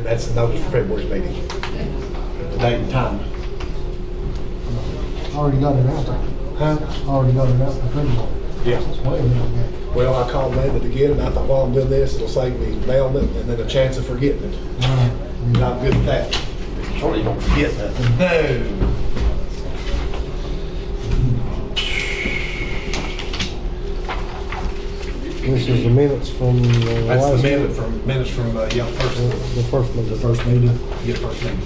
then that's the notice for February's meeting. The date and time. Already got it out there. Huh? Already got it out the February. Yeah. Wait a minute. Well, I called Amanda to get it, and I thought, while I'm doing this, it'll save me mailing it, and then a chance of forgetting it. And I'm good at that. Surely you don't forget nothing. No. This is the minutes from That's the minutes from yeah, the first one. the first meeting. Yeah, first meeting.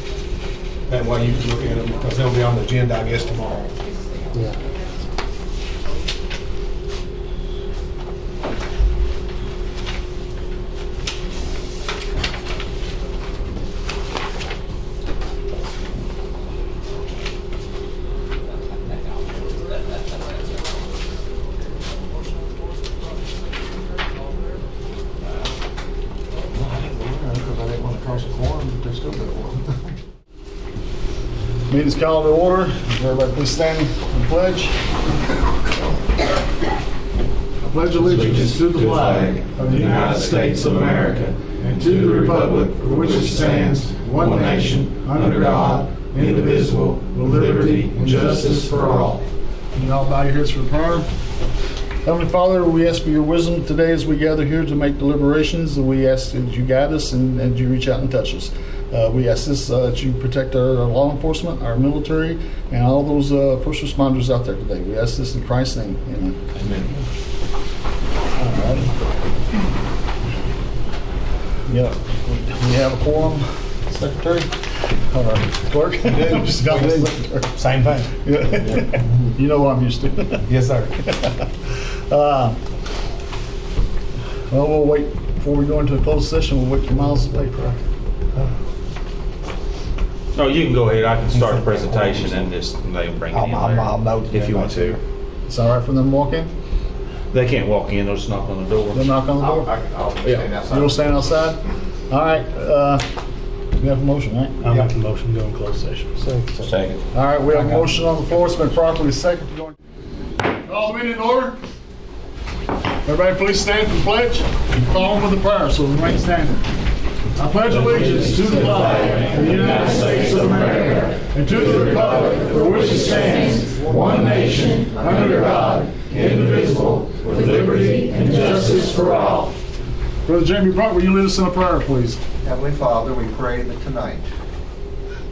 That way you can look at them, because they'll be on the agenda, I guess, tomorrow. Yeah. Meeting's called to order. Everybody please stand and pledge. I pledge allegiance to the flag of the United States of America and to the republic for which it stands, one nation, under God, indivisible, with liberty and justice for all. You all bow your heads for the prayer. Heavenly Father, we ask for your wisdom today as we gather here to make deliberations. We ask that you guide us and you reach out and touch us. We ask this that you protect our law enforcement, our military, and all those first responders out there today. We ask this in Christ's name. Amen. Amen. All right. Yeah, we have a quorum, Secretary. All right, Clerk. Just got the Secretary. Same thing. Yeah. You know what I'm used to. Yes, sir. Well, we'll wait before we go into a closed session. We'll wait for Miles to wait for. No, you can go ahead. I can start the presentation and just let them bring it in I'll there note if you want to. It's all right for them to walk in? They can't walk in. They'll just knock on the door. They'll knock on the door? I'll stand outside. You'll stand outside? All right, we have a motion, right? I'll make a motion to go in closed session. Second. All right, we have a motion on the floor. It's been properly seconded. Call the meeting in order. Everybody please stand for pledge. Follow with the prayer, so remain standing. I pledge allegiance to the flag of the United States of America and to the republic for which it stands, one nation, under God, indivisible, with liberty and justice for all. Brother Jamie Brunt, will you lead us in a prayer, please? Heavenly Father, we pray that tonight,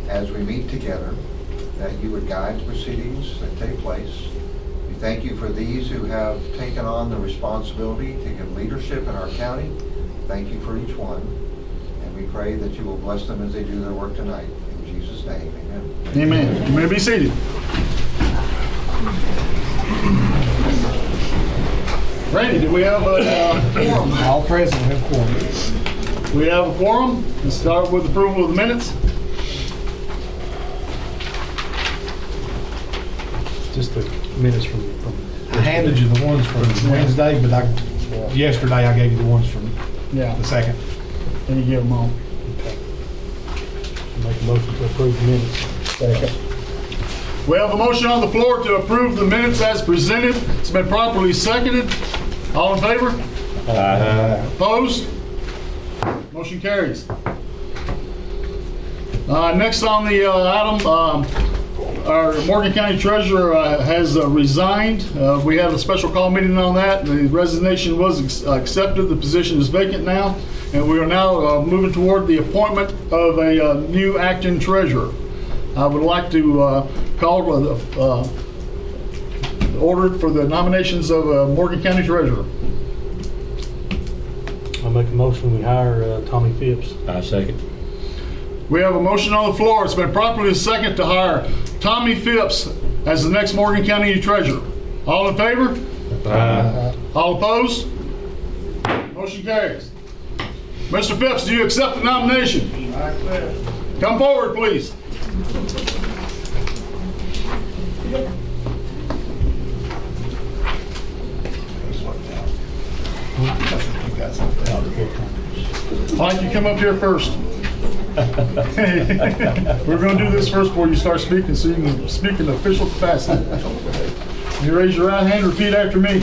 as we meet together, that you would guide the proceedings that take place. We thank you for these who have taken on the responsibility to give leadership in our county. Thank you for each one. And we pray that you will bless them as they do their work tonight. In Jesus' name, amen. Amen. You may be seated. Randy, do we have a quorum? All present, we have quorum. We have a quorum. Let's start with approval of the minutes. Just the minutes from I handed you the ones from Wednesday, but yesterday I gave you the ones from Yeah. the second. Can you give them all? make a motion to approve the minutes. Second. We have a motion on the floor to approve the minutes as presented. It's been properly seconded. All in favor? Opposed? Motion carries. Next on the item, our Morgan County Treasurer has resigned. We had a special call meeting on that. The resignation was accepted. The position is vacant now, and we are now moving toward the appointment of a new acting treasurer. I would like to call the order for the nominations of Morgan County Treasurer. I'll make a motion, we hire Tommy Phipps. I second. We have a motion on the floor. It's been properly seconded to hire Tommy Phipps as the next Morgan County Treasurer. All in favor? All opposed? Motion carries. Mr. Phipps, do you accept the nomination? I accept. Come forward, please. Why don't you come up here first? We're going to do this first before you start speaking, so you can speak in official capacity. You raise your right hand and repeat after me.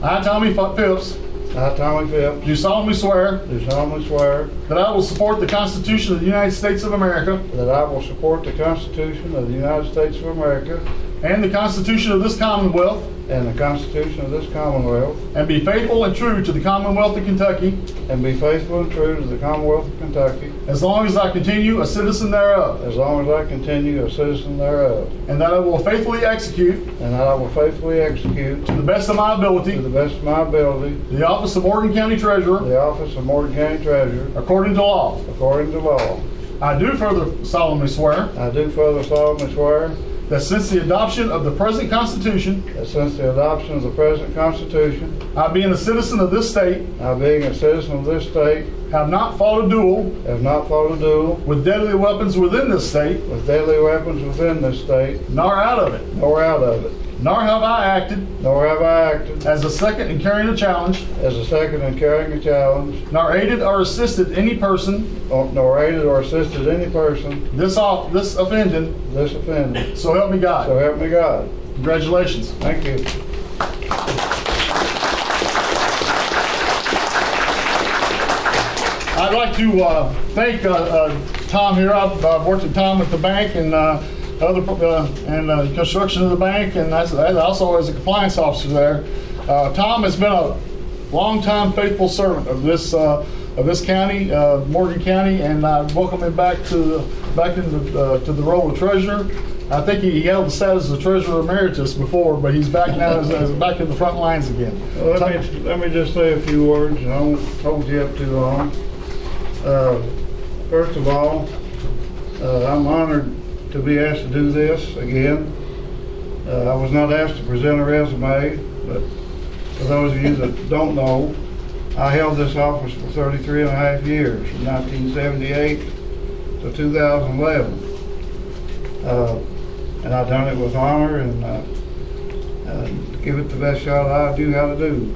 I, Tommy Phipps, I, Tommy Phipps, do solemnly swear do solemnly swear that I will support the Constitution of the United States of America that I will support the Constitution of the United States of America and the Constitution of this Commonwealth, and the Constitution of this Commonwealth, and be faithful and true to the Commonwealth of Kentucky and be faithful and true to the Commonwealth of Kentucky, as long as I continue a citizen thereof, as long as I continue a citizen thereof, and that I will faithfully execute, and that I will faithfully execute, to the best of my to ability, the best of my ability, the office of Morgan County Treasurer the office of Morgan County Treasurer, according to law. according to law. I do further solemnly swear I do further solemnly swear that since the adoption of the present Constitution, that since the adoption of the present Constitution, I being a citizen of this state, I, being a citizen of this state, have not fought a duel have not fought a duel with deadly weapons within this state, with deadly weapons within this state, nor out of it, nor out of it, nor have I acted nor have I acted as a second in carrying a challenge, as a second in carrying a challenge, nor aided or assisted any person nor aided or assisted any person this offending, this offended. so help me So God. help me God. Congratulations. Thank you. I'd like to thank Tom here. I've worked with Tom at the bank and construction of the bank, and also as a compliance officer there. Tom has been a longtime faithful servant of this county, Morgan County, and I welcome him back to the role of treasurer. I think he held the status of treasurer emeritus before, but he's back now as back in the front lines again. Well, let me just say a few words, and I won't hold you up too long. First of all, I'm honored to be asked to do this again. I was not asked to present a resume, but for those of you that don't know, I held this office for 33 and a half years, from 1978 to 2011. And I've done it with honor and give it the best shot I do how to do.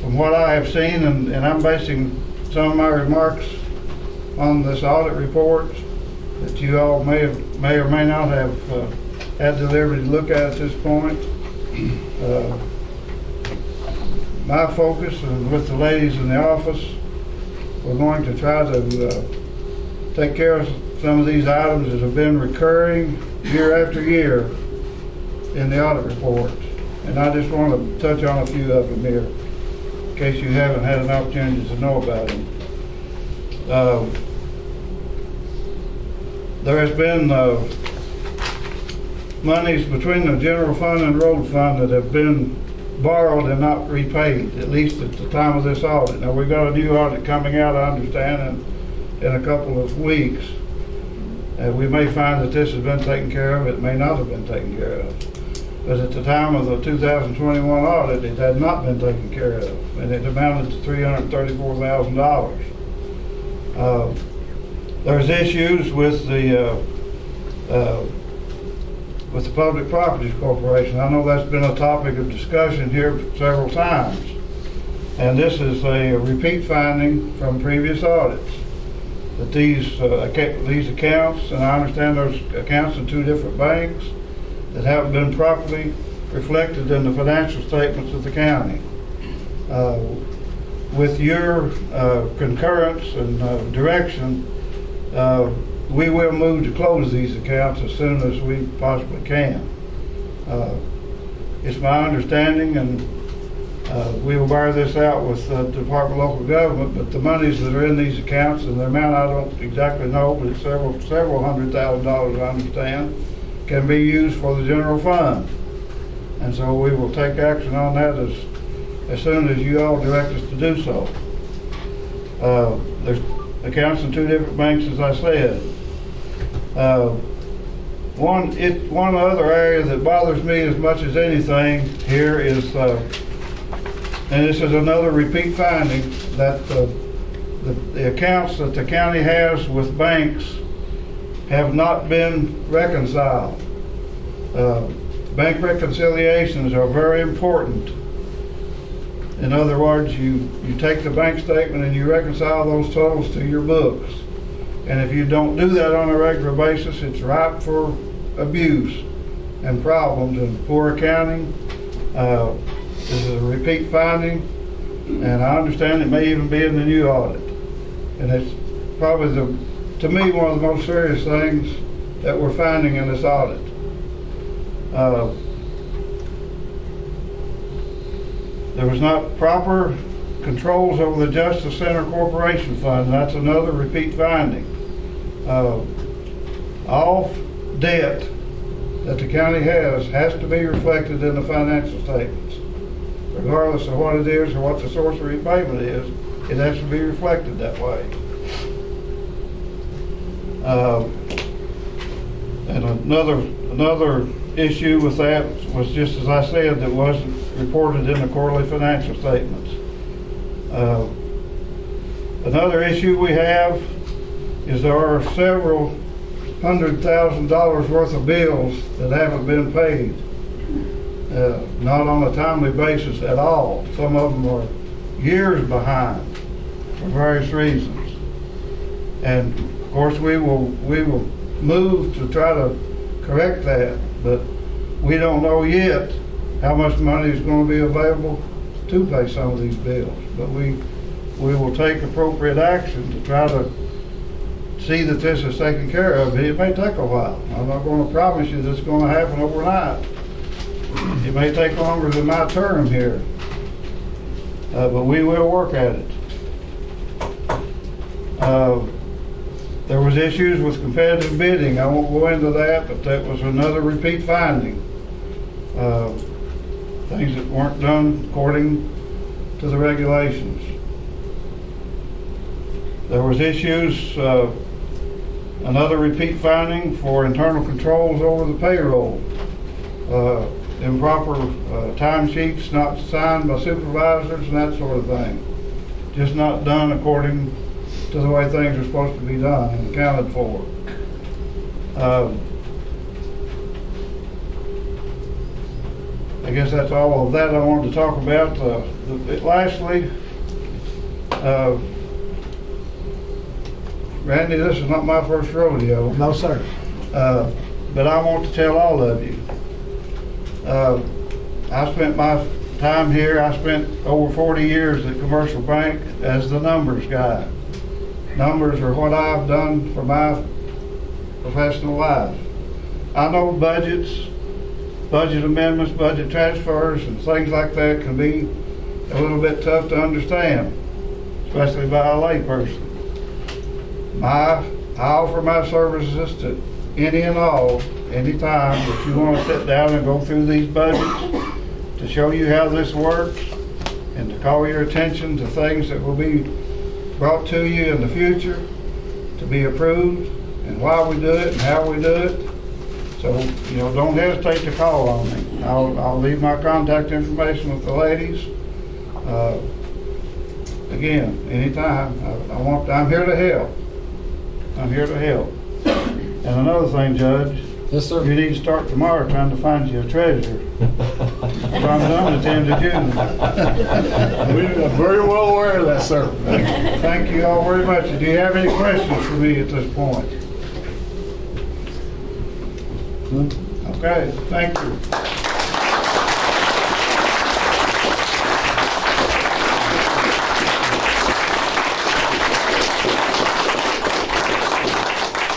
From what I have seen, and I'm basing some of my remarks on this audit report that you all may or may not have had the liberty to look at this point. My focus, and with the ladies in the office, we're going to try to take care of some of these items that have been recurring year after year in the audit report. And I just want to touch on a few of them here, in case you haven't had an opportunity to know about them. There has been monies between the general fund and road fund that have been borrowed and not repaid, at least at the time of this audit. Now, we've got a new audit coming out, I understand, in a couple of weeks. We may find that this has been taken care of, it may not have been taken care of. But at the time of the 2021 audit, it had not been taken care of, and it amounted to $334,000. There's issues with the Public Properties Corporation. I know that's been a topic of discussion here several times, and this is a repeat finding from previous audits that these accounts, and I understand there's accounts in two different banks that haven't been properly reflected in the financial statements of the county. With your concurrence and direction, we will move to close these accounts as soon as we possibly can. It's my understanding, and we will bear this out with the Department of Local Government, but the monies that are in these accounts, and the amount I don't exactly know, but it's several $100,000 I understand, can be used for the general fund. And so we will take action on that as soon as you all direct us to do so. There's accounts in two different banks, as I said. One other area that bothers me as much as anything here is, and this is another repeat finding, that the accounts that the county has with banks have not been reconciled. Bank reconciliations are very important. In other words, you take the bank statement and you reconcile those totals to your books. And if you don't do that on a regular basis, it's ripe for abuse and problems and poor accounting This is a repeat finding, and I understand it may even be in the new audit. And it's probably, to me, one of the most serious things that we're finding in this audit. There was not proper controls over the Justice Center Corporation Fund, and that's another repeat finding. All debt that the county has to be reflected in the financial statements. Regardless of what it is or what the source of repayment is, it has to be reflected that way. And another issue with that was, just as I said, that wasn't reported in the quarterly financial statements. Another issue we have is there are several $100,000 worth of bills that haven't been paid, not on a timely basis at all. Some of them are years behind for various reasons. And of course we will move to try to correct that, but we don't know yet how much money is going to be available to pay some of these bills. But we will take appropriate action to try to see that this is taken care of. It may take a while. I'm not going to promise you that it's going to happen overnight. It may take longer than my term here, but we will work at it. There was issues with competitive bidding. I won't go into that, but that was another repeat finding. Things that weren't done according to the regulations. There was issues, another repeat finding for internal controls over the payroll. Improper timesheets not signed by supervisors and that sort of thing. Just not done according to the way things are supposed to be done and accounted for. I guess that's all of that I wanted to talk about. Lastly, Randy, this is not my first rodeo. No, sir. But I want to tell all of you. I spent my time here. I spent over 40 years at Commercial Bank as the numbers guy. Numbers are what I've done for my professional life. I know budgets, budget amendments, budget transfers, and things like that can be a little bit tough to understand, especially by a layperson. I offer my services to any and all, anytime that you want to sit down and go through these budgets to show you how this works and to call your attention to things that will be brought to you in the future to be approved and why we do it and how we do it. So, don't hesitate to call on me. I'll leave my contact information with the ladies. Again, anytime. I'm here to help. I'm here to help. And another thing, Judge. Yes, sir. You need to start tomorrow trying to find you a treasurer. So I'm done at the end of June. We are very well aware of that, sir. Thank you all very much. Do you have any questions for me at this point? Okay, thank you.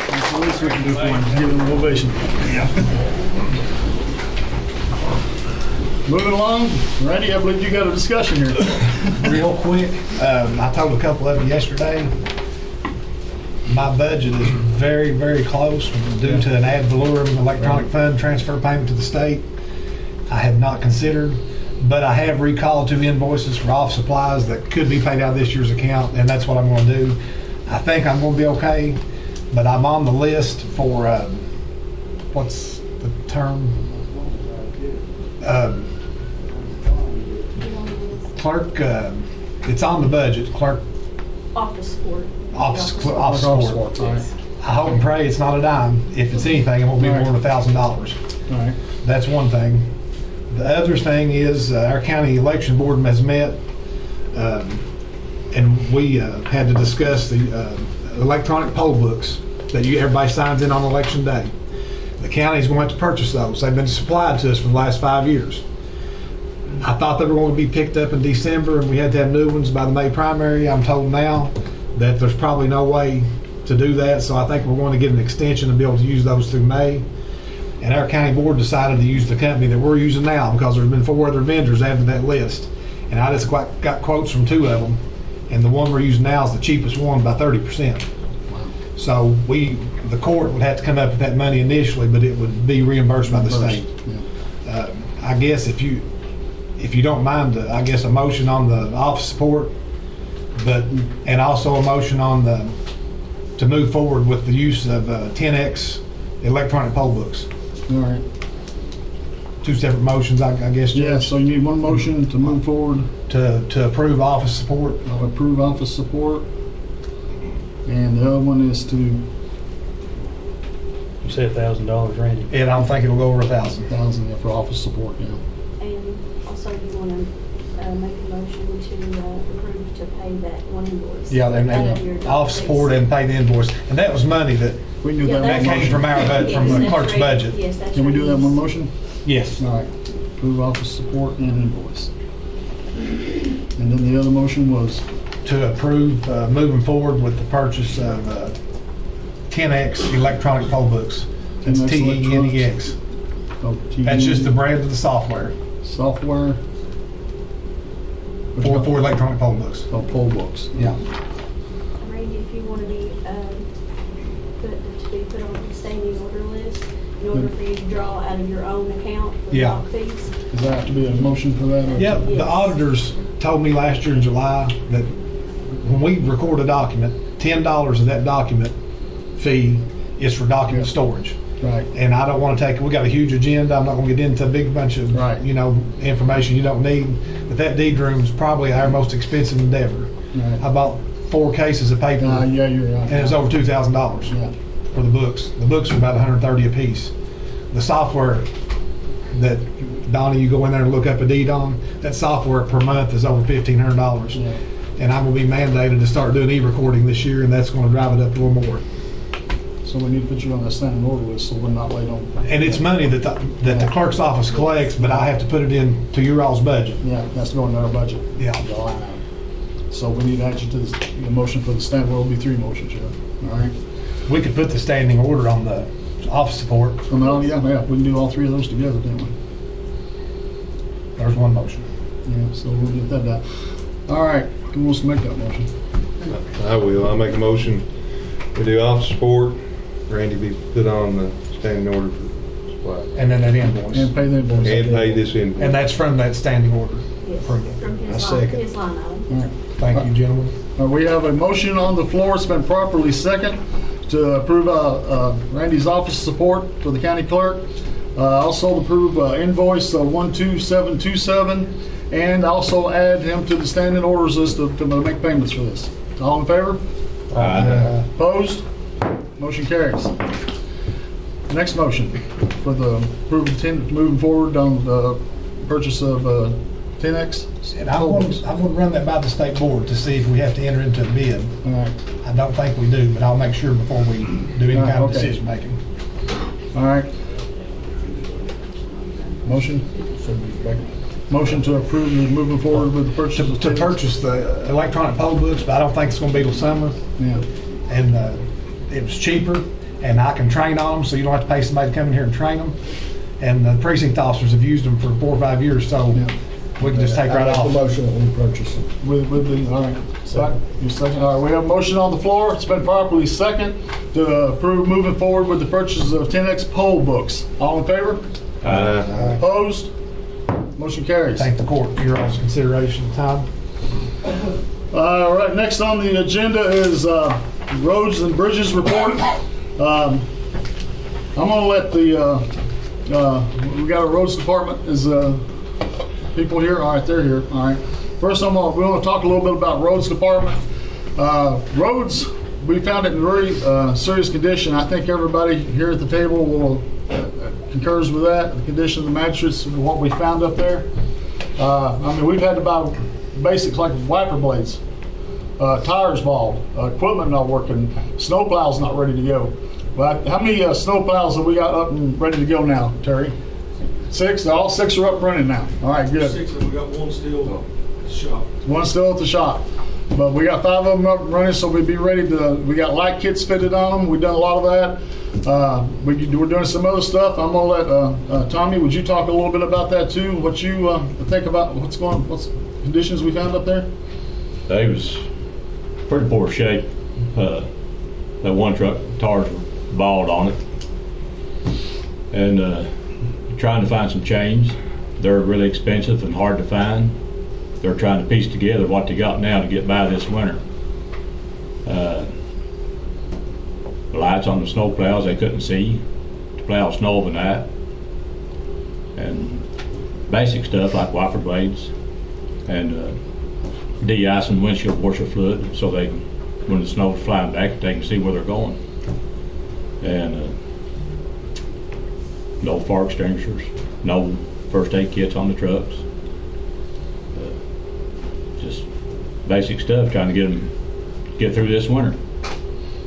That's the least we can do for him, give him an ovation. Moving along, Randy, I believe you got a discussion here. Real quick, I told a couple of you yesterday, my budget is very, very close due to an ad valorem electronic fund transfer payment to the state. I have not considered, but I have recalled 2 invoices for office supplies that could be paid out of this year's account, and that's what I'm going to do. I think I'm going to be okay, but I'm on the list for, what's the term? Clerk, it's on the budget, clerk. Office support. Office support. Right. I hope and pray it's not a dime. If it's anything, it won't be more than $1,000. All right. That's one thing. The other thing is our county election board has met, and we had to discuss the electronic poll books that everybody signs in on election day. The county is going to purchase those. They've been supplied to us for the last 5 years. I thought they were going to be picked up in December and we had to have new ones by the May primary. I'm told now that there's probably no way to do that, so I think we're going to get an extension to be able to use those through May. And our county board decided to use the company that we're using now because there's been 4 other vendors added to that list. And I just got quotes from 2 of them, and the one we're using now is the cheapest one by 30%. So the court would have to come up with that money initially, but it would be reimbursed by the state. I guess if you don't mind, I guess a motion on the office support, and also a motion on to move forward with the use of 10X electronic poll books. All right. 2 separate motions, I guess. Judge. Yeah, so you need one motion to move forward, To approve office support. approve office support. And the other one is to, You said $1,000, Randy. And I don't think it'll go over 1,000. 1,000 for office support, yeah. And also you want to make a motion to approve to pay that one invoice. Yeah, out of your and office dollars. support and pay the invoice. And that was money that We can do Yeah, that that one came motion. from our budget, from Yes, the that's clerk's right. budget. Yes, that's Can we right. do that one motion? Yes. All right. Approve office support and invoice. And then the other motion was, To approve moving forward with the purchase of 10X electronic poll books. It's 10X TENEX. That's just the brand of the software software. for electronic poll books. Oh, poll books. Yeah. Randy, if you want to be put on the standing order list, in order for you to draw out of your own account for Yeah. doc fees. Does that have to be a motion for that? or- Yep, Yes. the auditors told me last year in July that when we record a document, $10 of that document fee is for document storage. Right. And I don't want to we got a huge agenda. I'm not going to get into a big bunch of, Right. information you don't need. But that deed room is probably our most expensive endeavor. Right. I bought 4 cases of paper Yeah, you're right. and it's over $2,000 Yeah. for the books. The books are about $130 a piece. The software that, Donnie, you go in there and look up a deed on, that software per month is over $1,500. Yeah. And I'm going to be mandated to start doing e-recording this year, and that's going to drive it up a little more. So we need to put you on that standing order list, so we're not late on. And it's money that the clerk's office collects, but I have to put it into your all's budget. Yeah, that's going to our budget. Yeah. The line item. So we need action to the motion for the standing, well, it'll be 3 motions, yeah. All right. We could put the standing order on the office support. Oh, yeah, we can do all 3 of those together, can't we? There's one motion. Yeah, so we'll get that done. All right, who wants to make that motion? I will. I'll make a motion. We do office support. Randy be put on the standing order for supply. And then that invoice. And pay the invoice. And pay this invoice. And that's from that standing order. Yes, Approval. from I his second. line item. All right. Thank you, gentlemen. We have a motion on the floor. It's been properly second to approve Randy's office support for the county clerk. Also approve invoice 12727, and also add him to the standing orders list to make payments for this. All in favor? Opposed? Motion carries. Next motion for the approval of moving forward on the purchase of 10X. And I'm going to run that by the state board to see if we have to enter into a bid. All right. I don't think we do, but I'll make sure before we do any kind of Okay. decision making. All right. Motion? Motion to approve the moving forward with the purchase of To 10X. purchase the electronic poll books, but I don't think it's going to be till summer. Yeah. And it was cheaper, and I can train on them, so you don't have to pay somebody to come in here and train them. And the precinct officers have used them for 4 or 5 years, so Yeah. we can just take right I make off. the motion that we purchase them. With the, all right. You second. All right, we have a motion on the floor. It's been properly second to approve moving forward with the purchase of 10X poll books. All in favor? Opposed? Motion carries. Thank the court for your all's consideration and time. All right, next on the agenda is roads and bridges report. I'm gonna let we got a roads department, is people here? All right, they're here, all right. First, we want to talk a little bit about roads department. Roads, we found it in very serious condition. I think everybody here at the table will concurs with that, the condition of the mattresses, what we found up there. I mean, we've had to buy basics like wiper blades, tires bald, equipment not working, snow plows not ready to go. But how many snow plows have we got up and ready to go now, Terry? 6, all 6 are up running now. All right, good. 6, and we got one still at the shop. One still at the shop. But we got 5 of them up and running, so we'd be ready to, we got light kits fitted on them. We've done a lot of that. We're doing some other stuff. I'm gonna let, Tommy, would you talk a little bit about that too? What you think about what's conditions we found up there? They was pretty poor shape. That one truck, tires were bald on it. And trying to find some chains. They're really expensive and hard to find. They're trying to piece together what they got now to get by this winter. The lights on the snow plows they couldn't see to plow snow overnight. And basic stuff like wiper blades and de-icing windshield washer fluid so they can, when the snow's flying back, they can see where they're going. And no fire extinguishers, no first aid kits on the trucks. Just basic stuff, trying to get through this winter.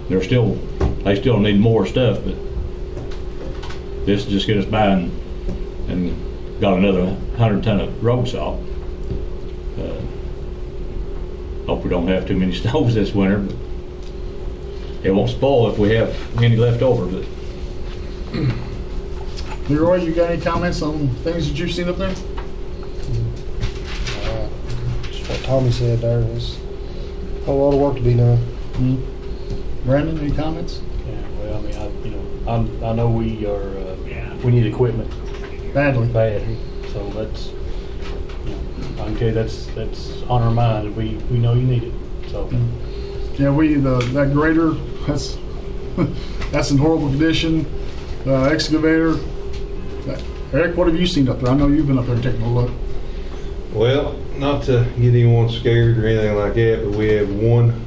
They still need more stuff, but this will just get us by and got another 100 ton of road salt. Hope we don't have too many stoves this winter, but it won't spoil if we have any left over. But Leroy, you got any comments on things that you've seen up there? Just what Tommy said there, there's a whole lot of work to be done. Brandon, any comments? Yeah, well, I mean, I know we need equipment Badly. bad, so that's, I can tell you that's on our mind, and we know you need it, so. Yeah, that grader, that's in horrible condition. Excavator. Eric, what have you seen up there? I know you've been up there taking a look. Well, not to get anyone scared or anything like that, but we have one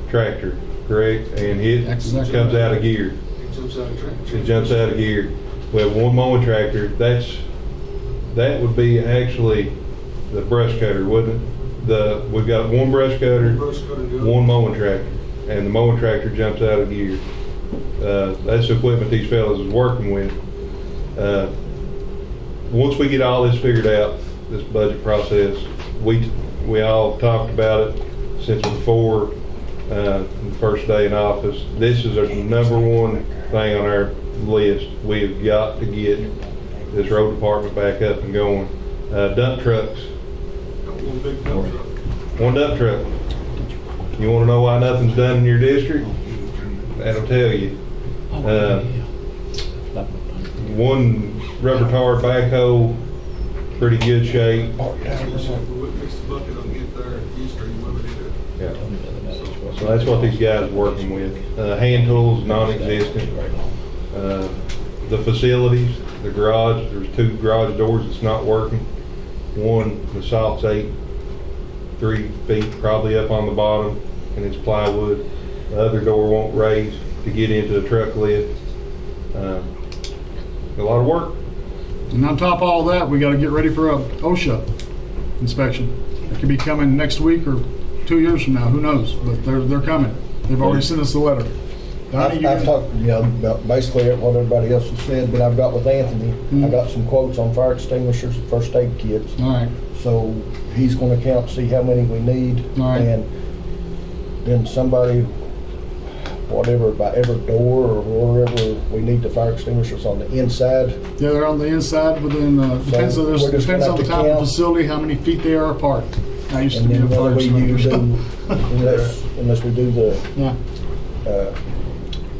tractor, correct? And it Exactly. comes out of gear. It jumps out of track. It jumps out of gear. We have one mowing tractor. That would be actually the brush cutter, wouldn't it? We've got one brush cutter, Brush cutter, yeah. one mowing tractor, and the mowing tractor jumps out of gear. That's the equipment these fellas is working with. Once we get all this figured out, this budget process, we all talked about it since before the first day in office. This is our number one thing on our list. We have got to get this road department back up and going. Dump trucks. Got one big dump truck. One dump truck. You want to know why nothing's done in your district? That'll tell you. One rubber tar backhoe, pretty good shape. If we mix the bucket up, get there, Easter, you might be there. Yeah. So that's what these guys are working with. Hand tools, non-existent. The facilities, the garage, there's 2 garage doors that's not working. One, the salt's 3 feet probably up on the bottom, and it's plywood. The other door won't raise to get into the truck lid. A lot of work. And on top of all that, we got to get ready for a OSHA inspection. It could be coming next week or 2 years from now. Who knows? But they're coming. They've already sent us the letter. Donnie, I've talked, about basically what everybody else has said, but I've got with Anthony, I got some quotes on fire extinguishers and first aid kits. All right. So he's gonna count, see how many we need. All right. And then somebody, whatever, by every door or wherever, we need the fire extinguishers on the inside. Yeah, they're on the inside, but then depends on we're just depends gonna on the have to type of count. facility, how many feet they are apart. I used to And be a then fire whether we extinguisher. unless we do the, Yeah.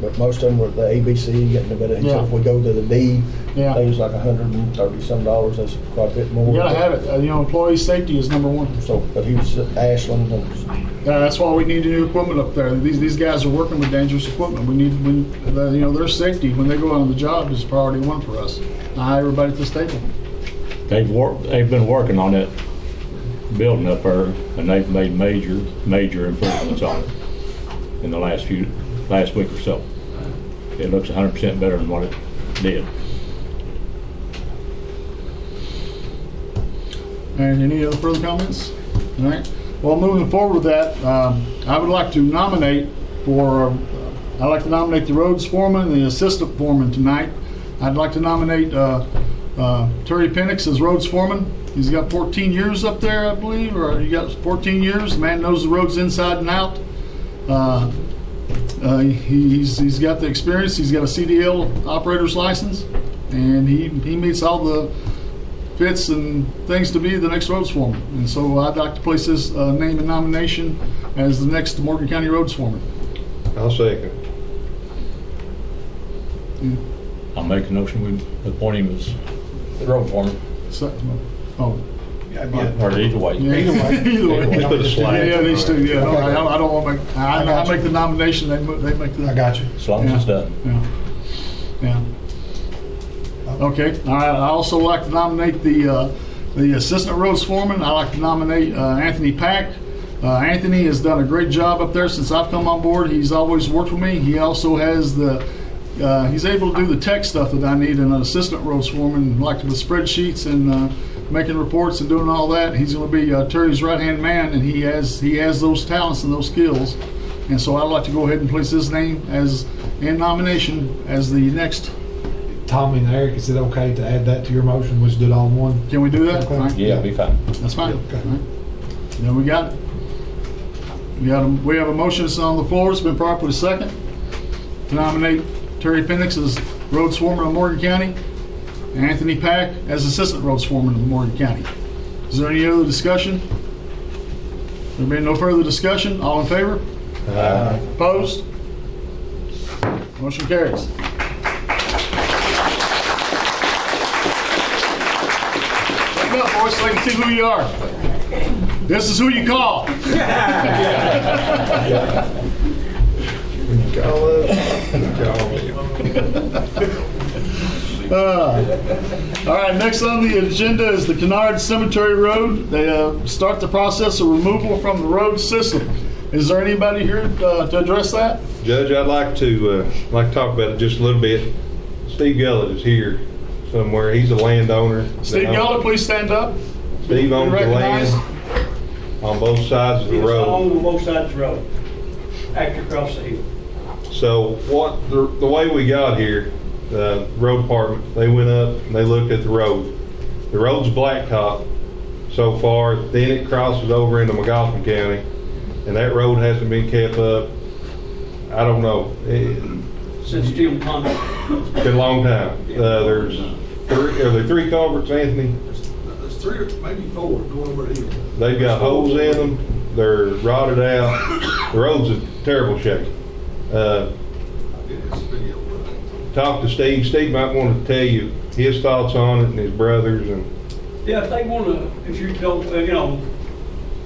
but most of them were the ABC, but Yeah. if we go to the D, Yeah. they was like $130 some. That's quite a bit more. You gotta have it. Employee safety is number one. So, but he was at Ashland and Yeah, that's why we need new equipment up there. These guys are working with dangerous equipment. We need, their safety when they go on the job is priority one for us. Not everybody at this table. they've been working on that building up there, and they've made major improvements on it in the last week or so. It looks 100% better than what it did. And any other further comments? All right. Well, moving forward with that, I would like to nominate I'd like to nominate the roads foreman and the assistant foreman tonight. I'd like to nominate Terry Penix is roads foreman. He's got 14 years up there, I believe, or he got 14 years. The man knows the roads inside and out. He's got the experience. He's got a CDL operator's license, and he meets all the fits and things to be the next roads foreman. And so I'd like to place his name in nomination as the next Morgan County roads foreman. I'll second. I'll make a notion, we appoint him as the road foreman. So, oh. Or either way. Yeah, either way. Let's put a slide. Yeah, these two, yeah. Okay. I don't want to make, I got make you. the nomination, they make the. I got you. As long as it's done. Yeah. Okay, all right, I also like to nominate the assistant roads foreman. I like to nominate Anthony Pack. Anthony has done a great job up there since I've come on board. He's always worked with me. He also has he's able to do the tech stuff that I need in an assistant roads foreman, like the spreadsheets and making reports and doing all that. He's going to be Terry's right-hand man, and he has those talents and those skills. And so I'd like to go ahead and place his name as in nomination as the next. Tommy and Eric, is it okay to add that to your motion? Let's do it all in one. Can we do that? Okay. All right. Yeah, it'll be fine. That's fine. Okay. All right. Then we got it. We have a motion that's on the floor. It's been properly second to nominate Terry Penix as roads foreman of Morgan County, and Anthony Pack as assistant roads foreman of Morgan County. Is there any other discussion? There being no further discussion, all in favor? Opposed? Motion carries. Wake up, boys, so I can see who you are. This is who you call. All right, next on the agenda is the Kennard Cemetery Road. They start the process of removal from the road system. Is there anybody here to address that? Judge, I'd like to talk about it just a little bit. Steve Gullett is here somewhere. He's a landowner. Steve Geller, please stand up. Steve owns the Recognized. land on both sides of the It's road. on both sides of the road, after across the hill. So the way we got here, the road department, they went up and they looked at the road. The road's blacktop so far, then it crosses over into McGoffin County, and that road hasn't been kept up. I don't know. Since Jim Conner. It's been a long time. Are there three culverts, Anthony? There's 3 or maybe 4 going over the hill. They've got holes in them. They're rotted out. The road's in terrible shape. It's a video. Talk to Steve. Steve might want to tell you his thoughts on it and his brothers. And Yeah, if they wanna, if you go,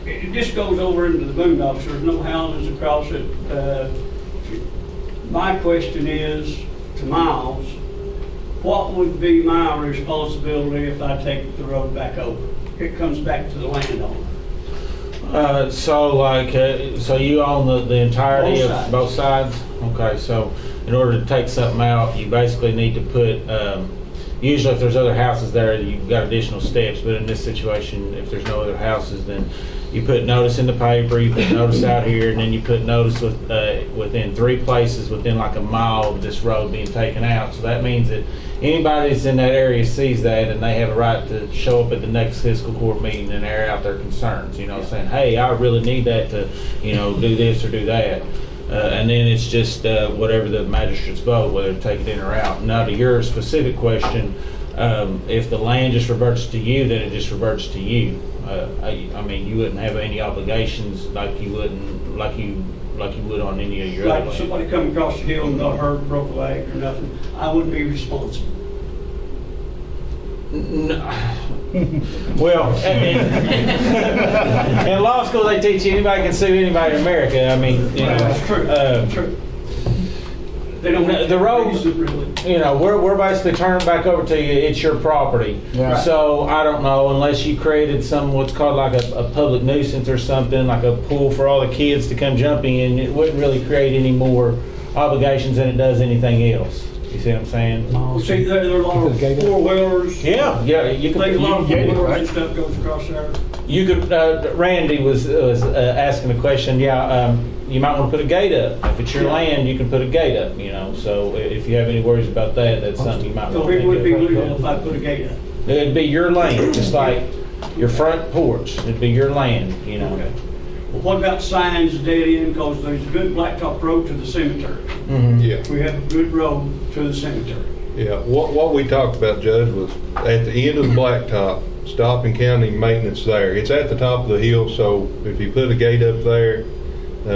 it just goes over into the boondocks, there's no houses across it. My question is to Miles, what would be my responsibility if I take the road back over? It comes back to the landowner. So you own the entirety Both of sides. both sides? Okay, so in order to take something out, you basically need to put, usually if there's other houses there, you've got additional steps, but in this situation, if there's no other houses, then you put notice in the paper, you put notice out here, and then you put notice within 3 places within like a mile of this road being taken out. So that means that anybody that's in that area sees that, and they have a right to show up at the next fiscal court meeting and air out their concerns, saying, hey, I really need that to, do this or do that. And then it's just whatever the magistrates vote, whether to take it in or out. Now, to your specific question, if the land just reverts to you, then it just reverts to you. I mean, you wouldn't have any obligations like you would on any of your other Like land. somebody come across the hill and got hurt, broke a leg or nothing, I wouldn't be responsible. No. Well, in law school they teach you anybody can sue anybody in America. I mean, That's true, true. They don't have the roads, really. we're basically turning it back over to you. It's your property. Yeah. So I don't know, unless you created what's called like a public nuisance or something, like a pool for all the kids to come jumping in, it wouldn't really create any more obligations than it does anything else. You see what I'm saying? You see, there are a lot of 4-wheelers. Yeah, you can. Like a lot of you can gate it, 4-wheelers right? and stuff goes across there. You could, Randy was asking a question, you might want to put a gate up. If it's your land, you can put a gate up, so if you have any worries about that, that's something you might want So to it would be do. legal if I put a gate up? It'd be your land, just like your front porch, it'd be your land, Okay. Well, what about signs dead end, because there's a good blacktop road to the cemetery. Mhm. Yeah. We have a good road to the cemetery. Yeah, what we talked about, Judge, was at the end of the blacktop, stopping county maintenance there. It's at the top of the hill, so if you put a gate up there,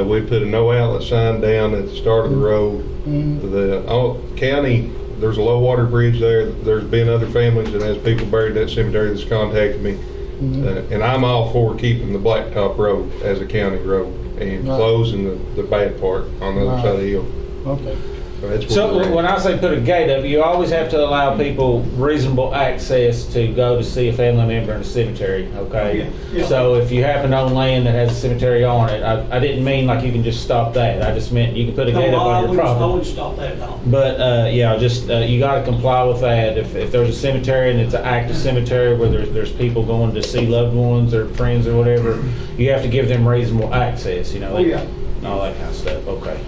we'd put a no outlet sign down at the start of the road. The county, there's a low water bridge there. There's been other families that has people buried at that cemetery that's contacted me. And I'm all for keeping the blacktop road as a county road and closing the bad part on the other side of the hill. Okay. That's where So we're at. when I say put a gate up, you always have to allow people reasonable access to go to see a family member in a cemetery, okay? Yeah. So if you happen to own land that has a cemetery on it, I didn't mean like you can just stop that. I just meant you can put a gate up on your I property. wouldn't stop that at all. But, you gotta comply with that. If there's a cemetery and it's an active cemetery where there's people going to see loved ones or friends or whatever, you have to give them reasonable access, Oh, yeah. all that kind of stuff, okay.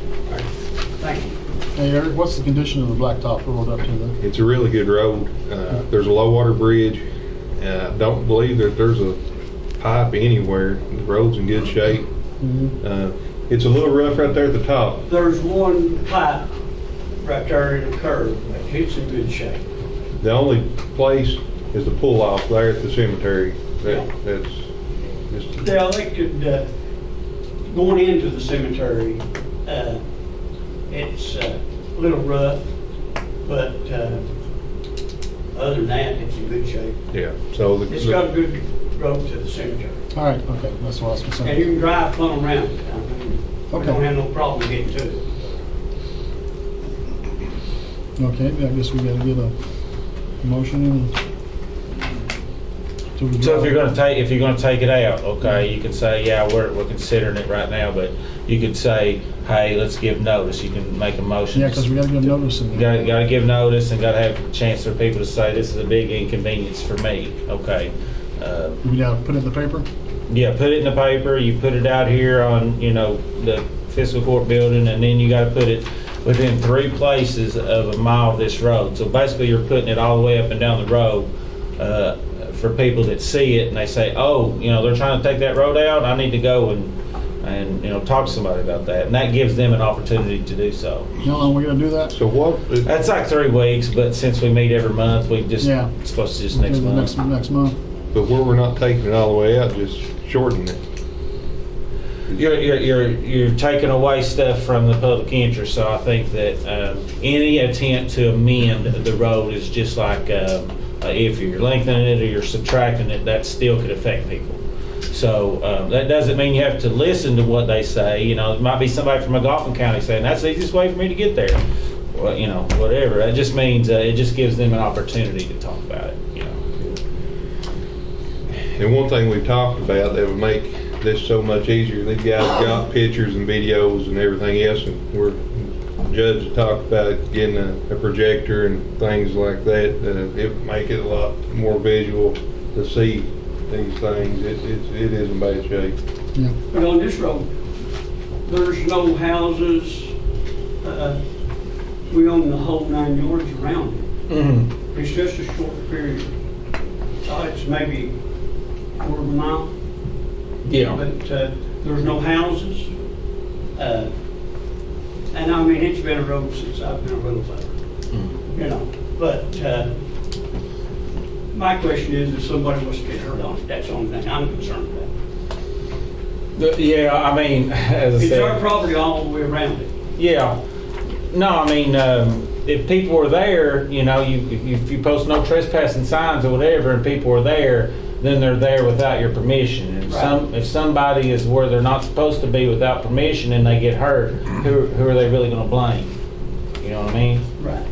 Thank you. Hey, Eric, what's the condition of the blacktop road up to there? It's a really good road. There's a low water bridge. I don't believe that there's a pipe anywhere. The road's in good shape. It's a little rough right there at the top. There's one pipe right there in the curve, but it's in good shape. The only place is the pull off there at the cemetery. That's just, Yeah, they could, going into the cemetery, it's a little rough, but other than that, it's in good shape. yeah. So It's got a good road to the cemetery. All right, okay, that's what I was And concerned. you can drive plumb around it. I mean, we Okay. don't have no problem getting to it. Okay, I guess we gotta get a motion to withdraw. So if you're gonna take it out, okay, you can say, yeah, we're considering it right now, but you could say, hey, let's give notice. You can make a motion. Yeah, because we gotta give notice. You gotta give notice and gotta have a chance for people to say, this is a big inconvenience for me, okay? We gotta put it in the paper? Yeah, put it in the paper, you put it out here on, the fiscal court building, and then you gotta put it within 3 places of a mile of this road. So basically, you're putting it all the way up and down the road, for people that see it and they say, oh, they're trying to take that road out, I need to go and talk to somebody about that. And that gives them an opportunity to do so. How long we gonna do that? So what? That's like 3 weeks, but since we meet every month, we just, Yeah. it's supposed to just next Okay, month. Next month. But where we're not taking it all the way out, just shortening it. You're taking away stuff from the public interest, so I think that any attempt to amend the road is just like if you're lengthening it or you're subtracting it, that still could affect people. So that doesn't mean you have to listen to what they say. It might be somebody from McGoffin County saying that's the easiest way for me to get there. Well, whatever. It just means it just gives them an opportunity to talk about it. And one thing we've talked about that would make this so much easier, these guys got pictures and videos and everything else, and we're Judge talked about getting a projector and things like that. It would make it a lot more visual to see these things. It is in bad shape. Yeah. But on this road, there's no houses. We own the whole 9 yards around it. Mm-hmm. It's just a short period. It's maybe a quarter of a mile. Yeah. But there's no houses. And I mean, it's been a road since I've been a little fellow. But my question is, if somebody was to get hurt on it, that's the only thing I'm concerned about. Yeah, I mean, as I It's said. our property all the way around it. Yeah. No, I mean, if people were there, if you post no trespassing signs or whatever, and people are there, then they're there without your permission. And Right. if somebody is where they're not supposed to be without permission and they get hurt, who are they really going to blame? You know what I mean? Right.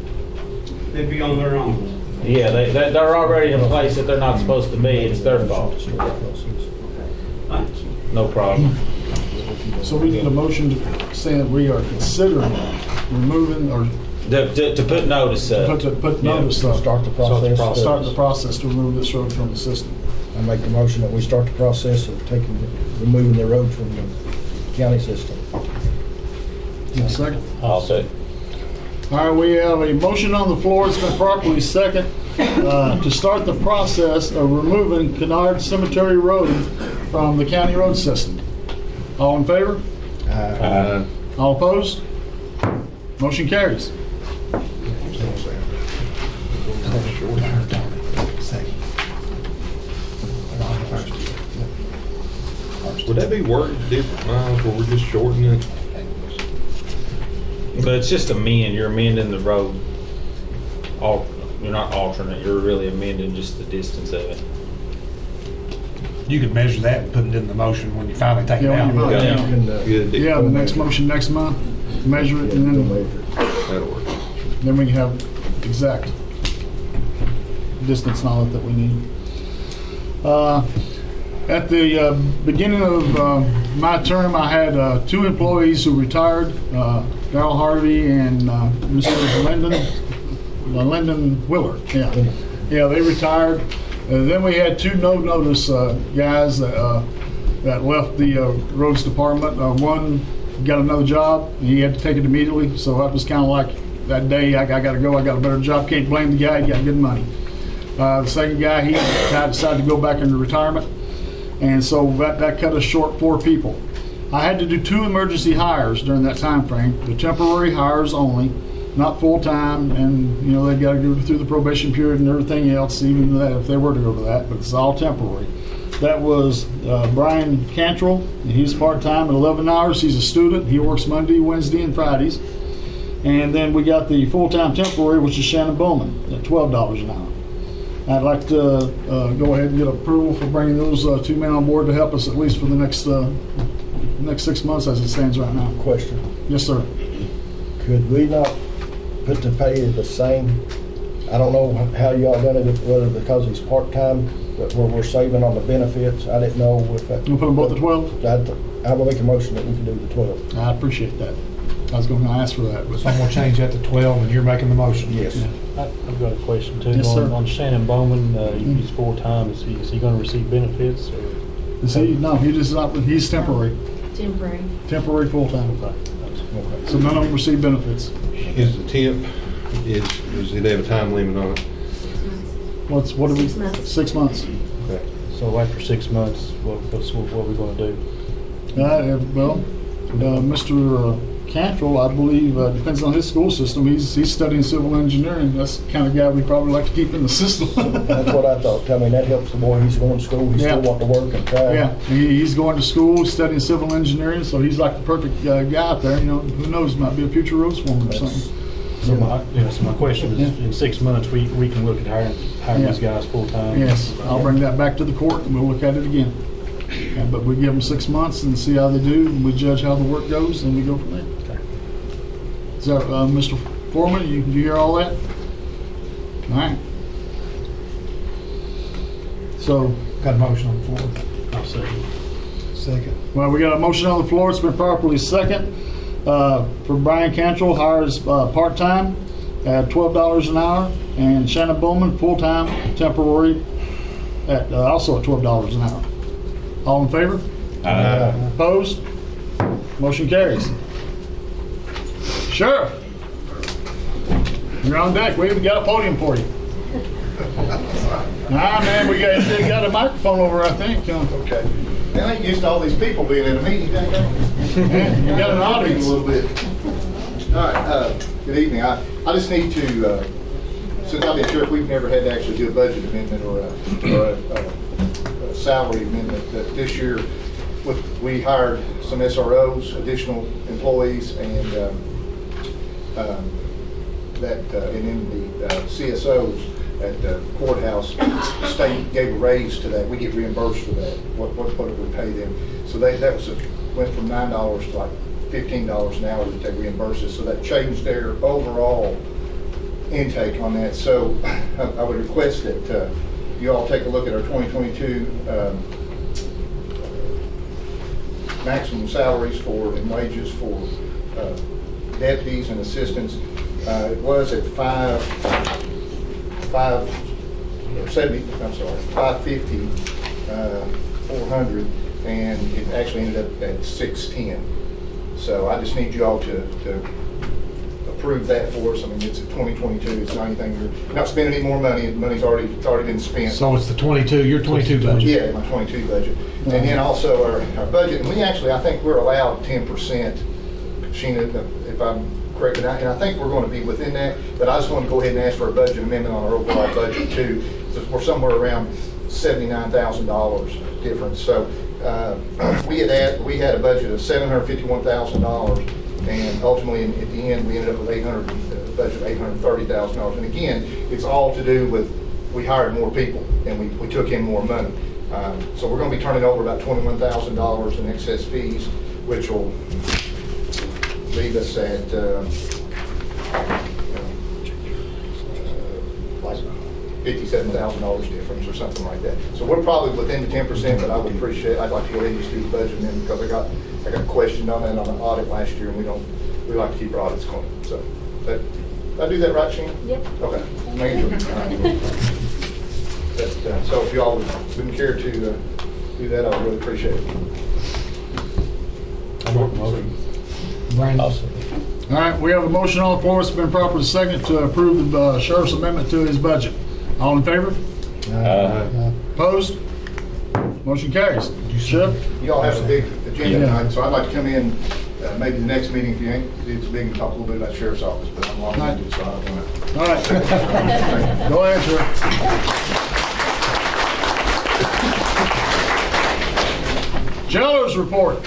They'd be on their own. Yeah, they're already in a place that they're not supposed to be. It's their fault. Thanks. No problem. So we need a motion to say that we are considering removing or To put notice up. put notice up. Start the process. Start the process to remove this road from the system. I make the motion that we start the process of removing the road from the county system. Second. I'll say. All right, we have a motion on the floor. It's been properly second to start the process of removing Kennard Cemetery Road from the county road system. All in favor? All opposed? Motion carries. Would that be worth different miles where we're just shortening it? But it's just you're amending the road. You're not alternate, you're really amending just the distance of it. You could measure that and put it in the motion when you finally take it Yeah, out. when you- Good deal. Yeah, the next motion next month, measure it, and then That'll work. we can have exact distance and all that we need. At the beginning of my term, I had 2 employees who retired, Darrell Harvey and Mr. Lyndon Willer. Yeah, they retired. Then we had 2 no-notice guys that left the roads department. One got another job, and he had to take it immediately, so that was kind of like that day, I got to go, I got a better job, can't blame the guy, he got good money. The second guy, he decided to go back into retirement, and so that cut us short 4 people. I had to do 2 emergency hires during that time frame, the temporary hires only, not full-time, and they got to go through the probation period and everything else, even that if they were to go to that, but it's all temporary. That was Brian Cantrell, and he's part-time at 11 hours. He's a student. He works Monday, Wednesday, and Fridays. And then we got the full-time temporary, which is Shannon Bowman, at $12 an hour. I'd like to go ahead and get approval for bringing those 2 men on board to help us at least for the next 6 months as it stands right now. Question. Yes, sir. Could we not put the pay the same? I don't know how y'all done it, whether because he's part-time, but where we're saving on the benefits. I didn't know if that. You put them both at 12? I will make a motion that we can do the 12. I appreciate that. I was going to ask for that. But So I'm gonna change that to 12 and you're making the motion? Yes. I've got a question too. Yes, sir. On Shannon Bowman, he's full-time. Is he going to receive benefits? Or? is he? No, he's temporary. Temporary full-time. Okay. So none of them receive benefits. Is the temp, does it have a time limit on it? What are we? 6 months. 6 months. Okay. So after 6 months, what are we going to do? Mr. Cantrell, I believe, depends on his school system. He's studying civil engineering. That's the kind of guy we probably like to keep in the system. That's what I thought. I mean, that helps the boy. He's going to school. He still want to work and try. Yeah, he's going to school, studying civil engineering, so he's like the perfect guy out there. Who knows, might be a future road foreman or something. So my question is, in 6 months, we can look at hiring these guys full-time? Yes, I'll bring that back to the court and we'll look at it again. But we give them 6 months and see how they do, and we judge how the work goes, and we go from there. Okay. Is that, Mr. Foreman, you hear all that? All right. So, Got a motion on the floor. I'll say. Second. well, we got a motion on the floor. It's been properly second. For Brian Cantrell, hires part-time at $12 an hour, and Shannon Bowman, full-time, temporary, at also at $12 an hour. All in favor? Opposed? Motion carries. Sheriff, you're on deck. We even got a podium for you. Man, we got a microphone over, I think. Okay. I ain't used to all these people being in a meeting. You got an audience. A little bit. All right. Good evening. I just need to, since I've been sheriff, we've never had to actually do a budget amendment or a salary amendment. That this year, we hired some SROs, additional employees, and and then the CSOs at the courthouse, the state gave a raise to that. We get reimbursed for that. What it would pay them. So that went from $9 to like $15 an hour that they reimbursed us. So that changed their overall intake on that. So I would request that you all take a look at our 2022 maximum salaries and wages for deputies and assistants. It was at $550 400, and it actually ended up at 610. So I just need you all to approve that for us. I mean, it's a 2022, it's not anything, you're not spending any more money, the money's already been spent. So it's the 22, your 22 budget? Yeah, my 22 budget. And then also our budget, and we actually, I think we're allowed 10%, Sheena, if I'm correct, and I think we're going to be within that, but I just want to go ahead and ask for a budget amendment on our overall budget too. So we're somewhere around $79,000 difference. So we had a budget of $751,000, and ultimately at the end we ended up with a budget of $830,000. And again, it's all to do with we hired more people and we took in more money. So we're going to be turning over about $21,000 in excess fees, which will leave us at like $57,000 difference or something like that. So we're probably within the 10%, but I would appreciate, I'd like to go ahead and just do the budget then, because I got questioned on that on the audit last year, and we like to keep our audits clean. So did I do that right, Sheena? Yep. Okay. Making sure. All right. So if y'all wouldn't care to do that, I would really appreciate it. Brandon? All right, we have a motion on the floor. It's been properly seconded to approve the sheriff's amendment to his budget. All in favor? Opposed? Motion carries. Sheriff? You all have a big agenda tonight, so I'd like to come in maybe the next meeting if you ain't, it's big, and talk a little bit about sheriff's office, but I'm long-winded, so I don't want to. All right. Go ahead, Sheriff. Jailer's report.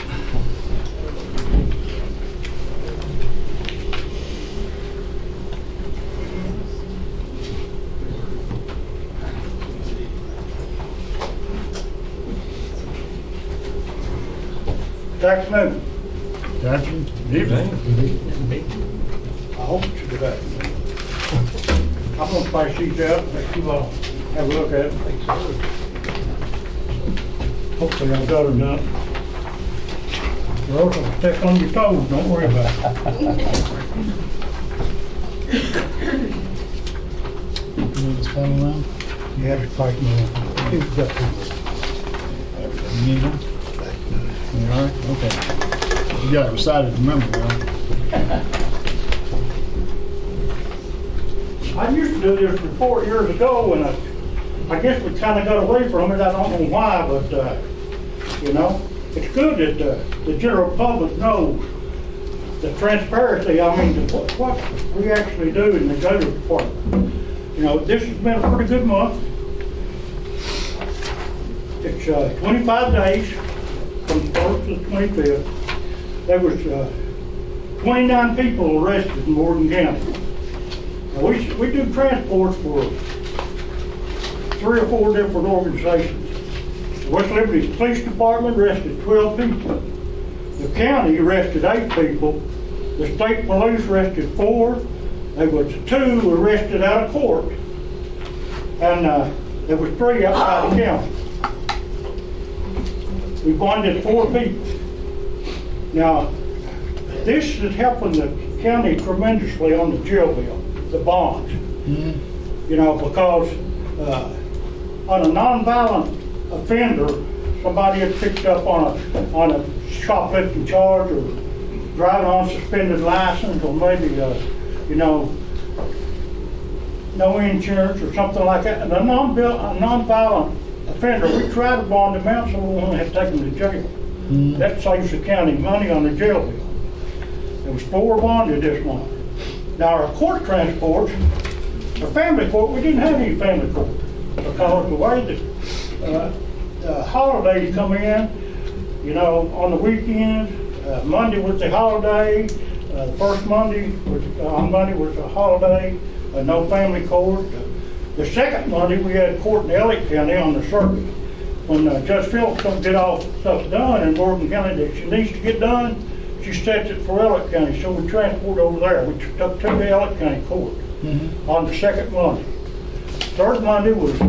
Good afternoon. Good afternoon. Good evening. I hope it's good afternoon. I'm gonna pass these out, let you all have a look at them. Hopefully I got them done. You're also step on your toes, don't worry about it. You need to spell them out? You have to fight me. Who's got them? You need them? You all right? Okay. You got it recited to memory, right? I used to do this report years ago, and I guess we kind of got away from it. I don't know why, but, you know, it's good that the general public knows the transparency, I mean, what we actually do in the jail department. You know, this has been a pretty good month. It's 25 days from the 1st to the 25th. There was 29 people arrested in Morgan County. Now, we do transports for 3 or 4 different organizations. The West Liberty Police Department arrested 12 people. The county arrested 8 people. The state police arrested 4. There was 2 arrested out of court. And there was 3 outside the county. We bonded 4 people. Now, this is helping the county tremendously on the jail bill, the bonds. Mm-hmm. You know, because on a nonviolent offender, somebody is picked up on a shoplifting charge or driving on suspended license, or maybe you know, no insurance or something like that. And a nonviolent offender, we try to bond them out so we won't have to take them to jail. Mm-hmm. That saves the county money on the jail bill. There was 4 bonded this month. Now our court transports, our family court, we didn't have any family court because the way that holidays come in, you know, on the weekends, Monday was the holiday, first Monday was, on Monday was a holiday, no family court. The second Monday we had court in Elliott County on the circuit. When Judge Phillips don't get all stuff done in Morgan County that she needs to get done, she sets it for Elliott County, so we transport over there. We took to the Elliott County court on the second Monday. Third Monday was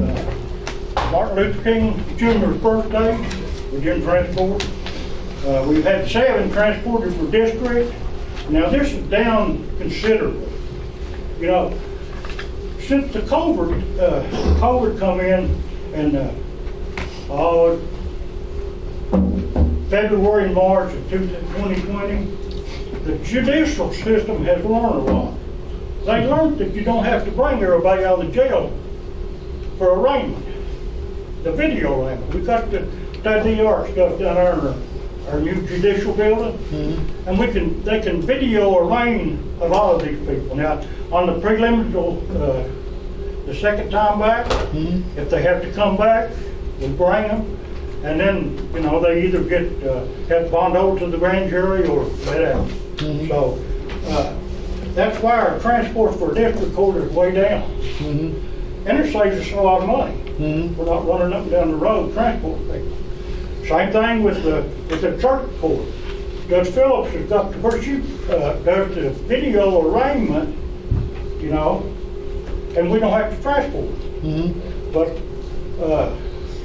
Martin Luther King Jr.'s birthday. We didn't transport. We've had 7 transported for district. Now this is down considerably. You know, since the COVID come in and February and March of 2020, the judicial system has learned a lot. They learned that you don't have to bring everybody out of the jail for arraignment. The video arraignment. We got the DR stuff down there in our new judicial building, and they can video arraign a lot of these people. Now, on the preliminary, the second time back, if they have to come back, we bring them, and then, you know, they either get, have bond over to the grand jury or let out. So, that's why our transport for district court is way down. And it saves us a lot of money. We're not running up and down the road transport people. Same thing with the church court. Judge Phillips has got to, where she does the video arraignment, you know, and we don't have to transport. But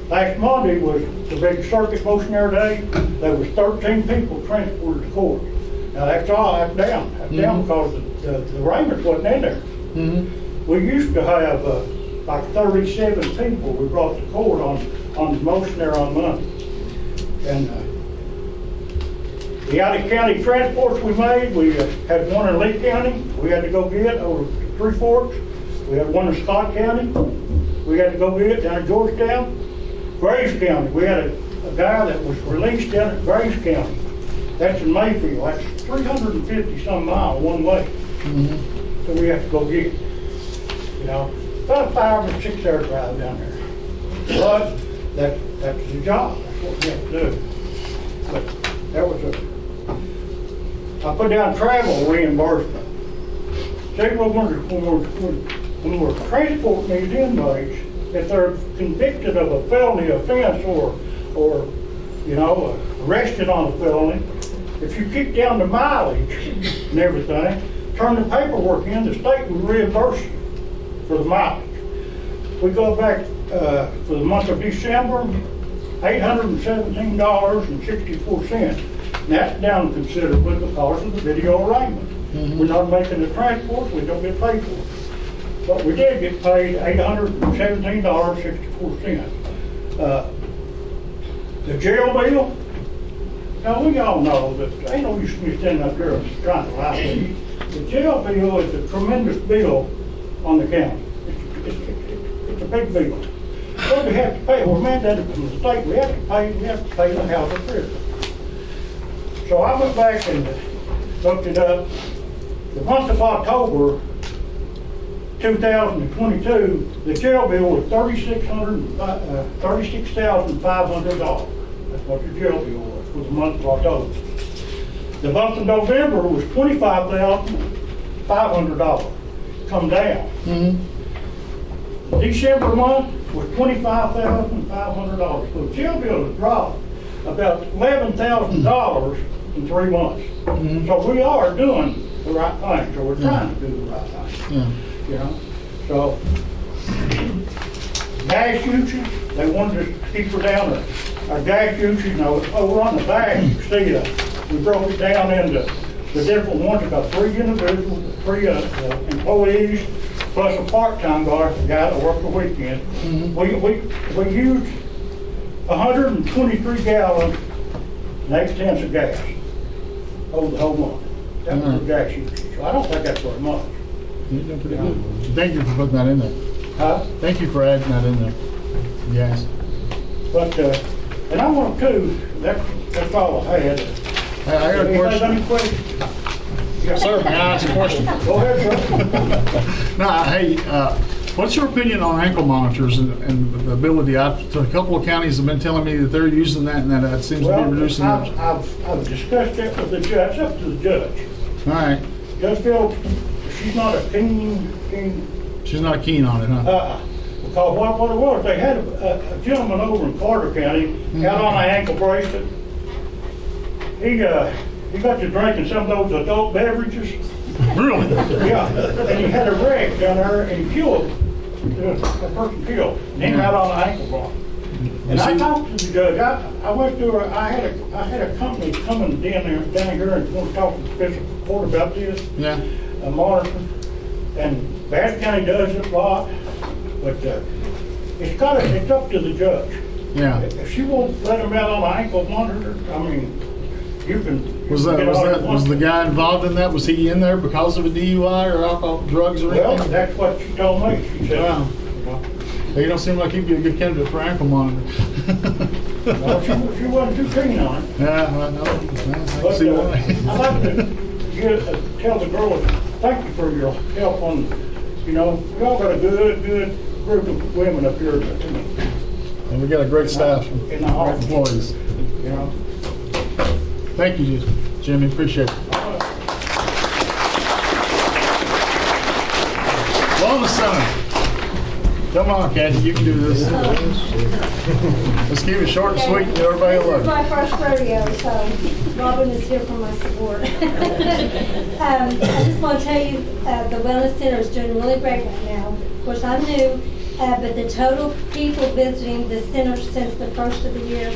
last Monday was the big circuit motion there today. There was 13 people transported to court. Now that's all, that's down. That's down because the arraignment wasn't in there. We used to have like 37 people we brought to court on the motion there on Monday. And the out-of-county transports we made, we had one in Lee County, we had to go get over to Three Forks. We had one in Scott County, we had to go get down in Georgetown. Graves County, we had a guy that was released down at Graves County. That's in Mayfield, that's 350 some miles one way. So we have to go get, you know, about a 5 or 6 hour drive down there. But that's the job, that's what we have to do. But that was I put down travel reimbursement. See, when we're transporting these inmates, if they're convicted of a felony offense or you know, arrested on a felony, if you keep down the mileage and everything, turn the paperwork in, the state will reimburse you for the mileage. We go back for the month of December, $817.64. And that's down considerably because of the video arraignment. We're not making the transport, we don't get paid for it. But we did get paid $817.64. The jail bill, now we all know that ain't no use me standing up here trying to lie to you. The jail bill is a tremendous bill on the county. It's a big bill. What do we have to pay? We're mandated from the state. We have to pay the house of prison. So I went back and looked it up. The month of October 2022, the jail bill was $36,500. That's what the jail bill was for the month of October. The month of November was $25,500. Come down. December month was $25,500. So the jail bill has dropped about $11,000 in 3 months. So we are doing the right thing. So we're trying to do the right thing. You know, so gas usage, they wanted to keep her down to our gas usage. You know, over on the back, you see we broke it down into the different ones. About 3 individuals, 3 employees, plus a part-time guy that worked the weekend. We used 123 gallons and 8 tenths of gas over the whole month. That was the gas usage. So I don't think that's very much. You're doing pretty good. Thank you for putting that in there. Huh? Thank you for adding that in there. Yes. But, and I want to, that's all I had. I got a question. Any questions? Sir, may I ask a question? Go ahead, sir. Now, hey, what's your opinion on ankle monitors and the ability? A couple of counties have been telling me that they're using that and that seems to be reducing it. I've discussed that with the judge. It's up to the judge. All right. Judge Phil, she's not a keen. She's not keen on it, huh? Because what it was, they had a gentleman over in Carter County out on an ankle bracelet. He got to drinking some of those adult beverages. Really? Yeah, and he had a wreck down there and he killed, a person killed, and he got on an ankle block. And I talked to the judge. I went through. I had a company coming down here and want to talk to the fiscal court about this. Yeah. Monitor, and Bath County does it a lot, but it's up to the judge. Yeah. If she won't let him out on an ankle monitor, I mean, you can. Was the guy involved in that? Was he in there because of a DUI or alcohol, drugs or Well, anything? that's what she told me. She said, Wow. you know, He don't seem like he'd be a good candidate for ankle monitor. well, she wasn't too keen on it. Yeah, I know. I can But see I'd why. like to tell the girls, thank you for your help on, you know, we all got a good group of women up here, And we got a great staff, In the great office. employees. you know. Thank you, Jimmy. Appreciate it. Wellness Center. Come on, Kathy, you can do this. Let's keep it short and sweet, and everybody will This is love my first rodeo, so Robin is here for my support. I just want to tell you, the Wellness Center is doing really great right now. Of course, I'm new, but the total people visiting the center since the first of the year,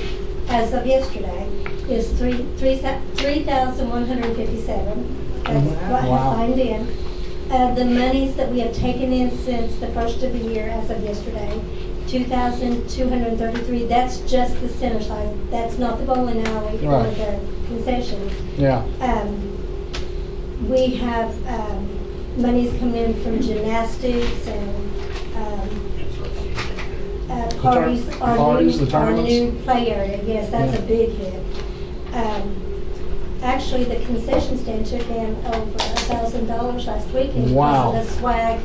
as of yesterday, is 3,157. That's what has signed in. The monies that we have taken in since the first of the year, as of yesterday, 2,233. That's just the center side. That's not the bowling alley or Right. the concessions. Yeah. We have monies coming in from gymnastics and parties. Parties, the Our tournaments. new play area. Yes, that's a big hit. Actually, the concession stand took in over $1,000 last week because Wow. of the swag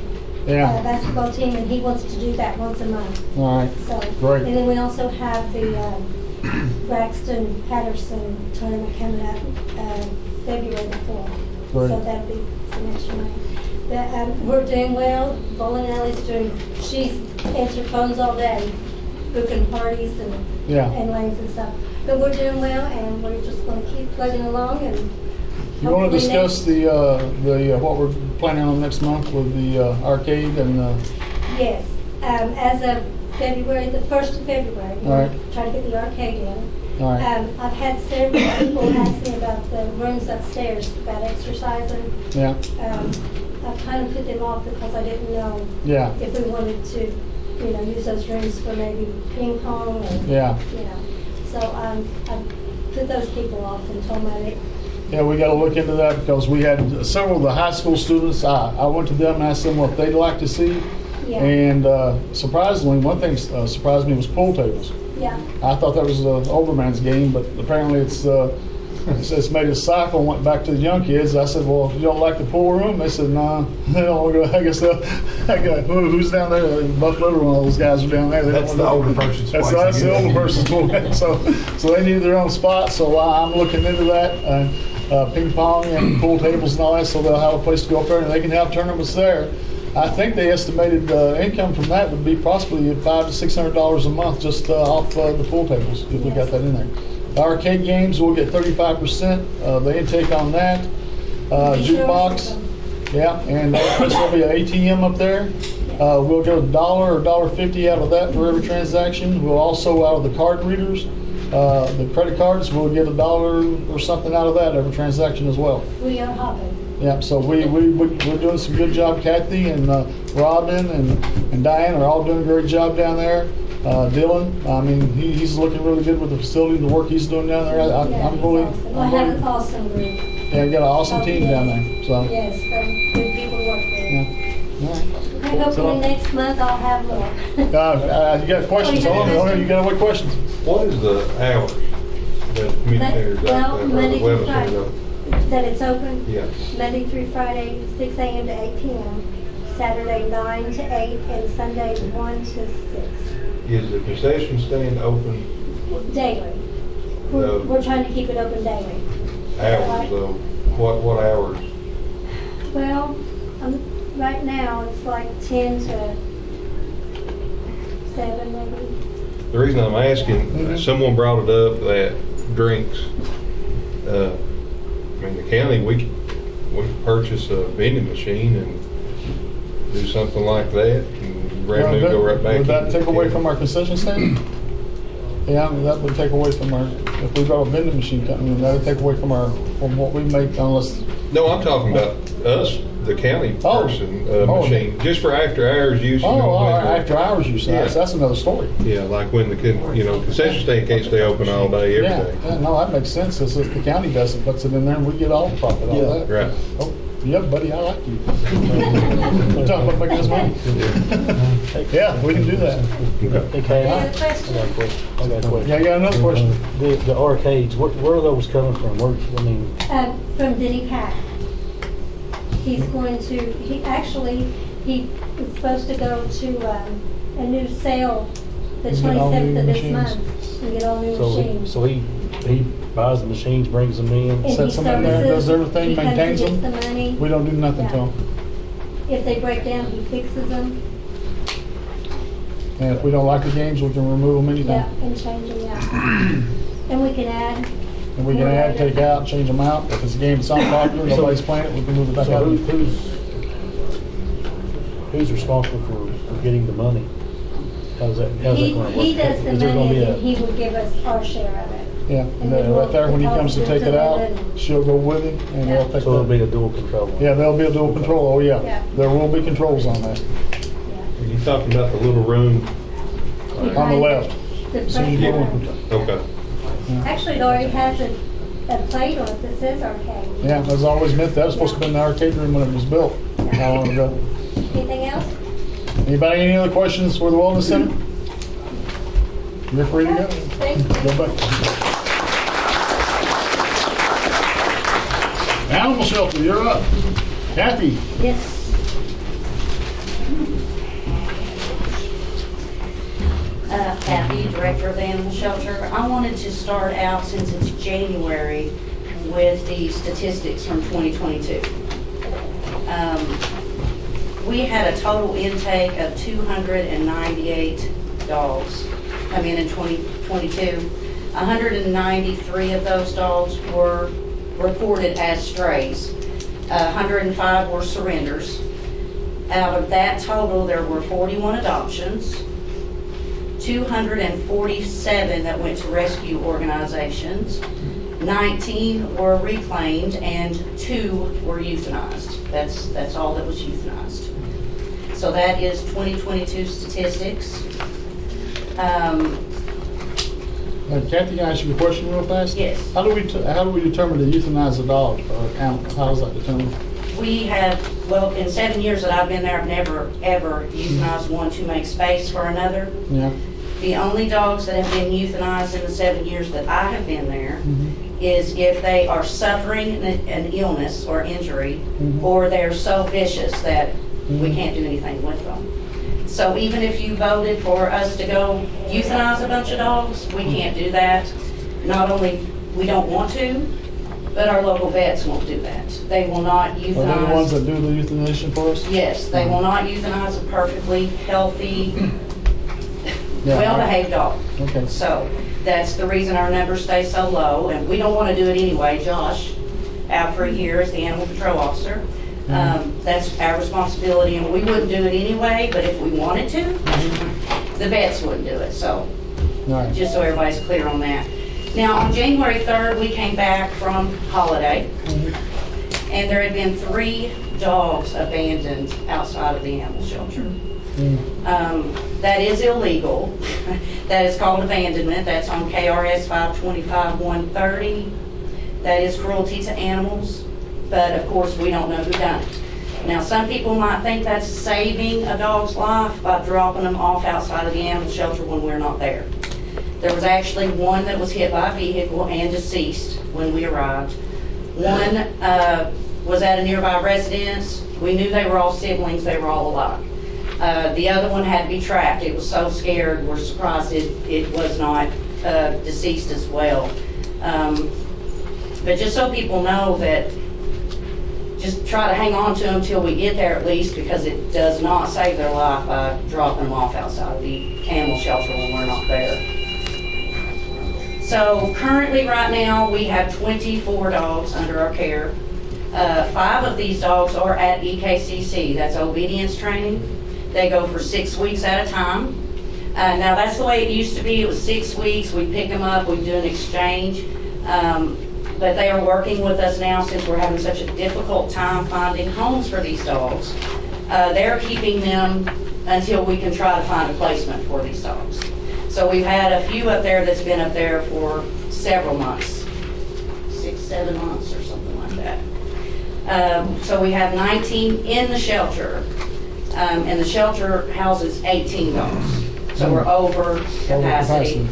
Yeah. basketball team, and he wants to do that once a month. All right. So, Great. and then we also have the Braxton Patterson tournament coming up February the 4th. Great. So that'll be some extra money. But we're doing well. Bowling alley's doing. She's answered phones all day, booking parties and lanes and stuff. But we're doing well, and we're just going to keep plugging along. And You want to hopefully discuss the what we're planning on next month with the arcade and Yes, as of February, the 1st of February, All right. we're trying to get the arcade in. all right. I've had several people ask me about the rooms upstairs, about exercising. Yeah. I've kind of put them off because I didn't know Yeah. if we wanted to, use those rooms for maybe ping pong or, Yeah. So I put those people off until my, Yeah, we got to look into that because we had several of the high school students. I went to them and asked them what they'd like to see. Yeah. And surprisingly, one thing surprised me was pool tables. yeah. I thought that was an older man's game, but apparently it's made a cycle and went back to the young kids. I said, well, you don't like the pool room? They said, nah. They don't want to go. I guess who's down there? Buck Little, one of those guys are down there. They That's don't the wanna go. older person's That's place. the older person's pool. So they need their own spot. So I'm looking into that. Ping pong and pool tables and all that, so they'll have a place to go up there and they can have tournaments there. I think the estimated income from that would be possibly $500 to $600 a month just off the pool tables, if we got that in there. The arcade games, we'll get 35% of the intake on that. Jukebox, yeah, and there'll be an ATM up there. We'll get $1 or $1.50 out of that for every transaction. We'll also, out of the card readers, the credit cards, we'll get $1 or something out of that every transaction as well. We are hopping. Yeah, so we're doing some good job. Kathy and Robin and Diane are all doing a great job down there. Dylan, I mean, he's looking really good with the facility, the work he's doing down there. I'm really, Awesome. I have an awesome group. yeah, we got an awesome team down there, so. Yes, good people work there. Yeah. All right. Okay, hopefully next month I'll have more. You got questions on it? You got what questions? What is the hours that community Well, Monday through Friday, centers? that it's open. Yes. Monday through Friday, 6 a.m. to 8 p.m. Saturday, 9 to 8, and Sunday, 1 to 6. Is the concession stand open Daily. No. We're trying to keep it open daily. hours though? What hours? Well, right now, it's like 10 to 7 maybe. The reason I'm asking, someone brought it up that drinks, I mean, the county, we could purchase a vending machine and do something like that, and revenue go right back. Would that into take the away county. from our concession stand? Yeah, that would take away from our, if we brought a vending machine company, that would take away from what we make unless, No, I'm talking about us, the county Oh. person, Oh. machine, just for after hours use. you know, oh, when the- after hours use, that's another story. Yeah, like when the, concession stand can't stay open all day, every Yeah, day. yeah, no, that makes sense, it's if the county does it, puts it in there, and we get all the profit out of that. Right. Oh, yeah, buddy, I like you. We're talking about making this money. Yeah, we can do that. Any other questions? I got a question. Yeah, I got another question. The arcades, where are those coming from? Where, I mean, From Denny Pack. He's going to, he was supposed to go to a new sale the He's getting all new 27th of this machines. month and get all new machines. so he buys the machines, brings them in. And Sets he them in there, services, does everything, he comes and maintains gets them. the money. We don't do nothing to Yeah. them. If they break down, he fixes them. And if we don't like the games, we can remove them Yeah, anytime. and change them, yeah. And we can add. And we can add, take out, change them out. If it's a game that's not popular, nobody's playing it, we can move it back So out. who's responsible for getting the money? How's that gonna work? He does the Is there gonna money be and a- then he will give us our share of it. Yeah, and then right there, when he comes to take it out, she'll go with him and they'll take So it'll be that. a dual control? Yeah, there'll be a dual control, oh yeah. Yeah. There will be controls on that, Are you talking about the little room? on the left. The So you front get door. one. Okay. Actually, it already has a plate on it that says arcade. Yeah, that's always meant, that was supposed to be in the arcade room when it was built, how long ago. Anything else? Anybody, any other questions for the Wellness Center? You're free to go. Thank you. Go back. Animal shelter, you're up. Kathy? Yes. Kathy, Director of the Animal Shelter. I wanted to start out, since it's January, with the statistics from 2022. We had a total intake of 298 dogs come in 2022. 193 of those dogs were reported as strays. 105 were surrenders. Out of that total, there were 41 adoptions, 247 that went to rescue organizations, 19 were reclaimed, and 2 were euthanized. That's all that was euthanized. So that is 2022 statistics. Kathy, can I ask you a question real fast? Yes. How do we determine to euthanize a dog or animal? How is that determined? We have, well, in 7 years that I've been there, I've never, ever euthanized one to make space for another. Yeah. The only dogs that have been euthanized in the 7 years that I have been there is if they are suffering an illness or injury, or they're so vicious that we can't do anything with them. So even if you voted for us to go euthanize a bunch of dogs, we can't do that. Not only we don't want to, but our local vets won't do that. They will not euthanize. Are they the ones that do the euthanasia for us? Yes, they will not euthanize a perfectly healthy, Yeah. well-behaved dog. Okay. So that's the reason our numbers stay so low, and we don't want to do it anyway. Josh, out for a year as the animal control officer. That's our responsibility, and we wouldn't do it anyway, but if we wanted to, the vets wouldn't do it. So Right. just so everybody's clear on that. Now, on January 3rd, we came back from holiday, and there had been 3 dogs abandoned outside of the animal shelter. That is illegal. That is called abandonment. That's on KRS 525-130. That is cruelty to animals, but of course, we don't know who done it. Now, some people might think that's saving a dog's life by dropping them off outside of the animal shelter when we're not there. There was actually one that was hit by a vehicle and deceased when we arrived. One was at a nearby residence. We knew they were all siblings, they were all alive. The other one had to be trapped. It was so scared, we're surprised it was not deceased as well. But just so people know that, just try to hang on to them till we get there at least, because it does not save their life by dropping them off outside of the animal shelter when we're not there. So currently right now, we have 24 dogs under our care. 5 of these dogs are at EKCC, that's obedience training. They go for 6 weeks at a time. Now, that's the way it used to be. It was 6 weeks. We'd pick them up, we'd do an exchange. But they are working with us now since we're having such a difficult time finding homes for these dogs. They're keeping them until we can try to find a placement for these dogs. So we've had a few up there that's been up there for several months, 6, 7 months or something like that. So we have 19 in the shelter, and the shelter houses 18 dogs. So we're over capacity.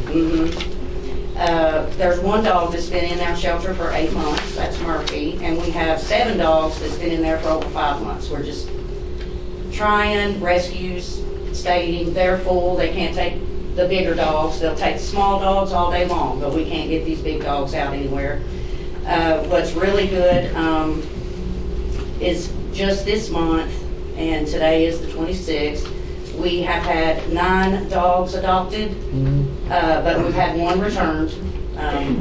There's one dog that's been in our shelter for 8 months, that's Murphy, and we have 7 dogs that's been in there for over 5 months. We're just trying, rescues, stating they're full, they can't take the bigger dogs. They'll take the small dogs all day long, but we can't get these big dogs out anywhere. What's really good is just this month, and today is the 26th, we have had 9 dogs adopted, but we've had 1 returned.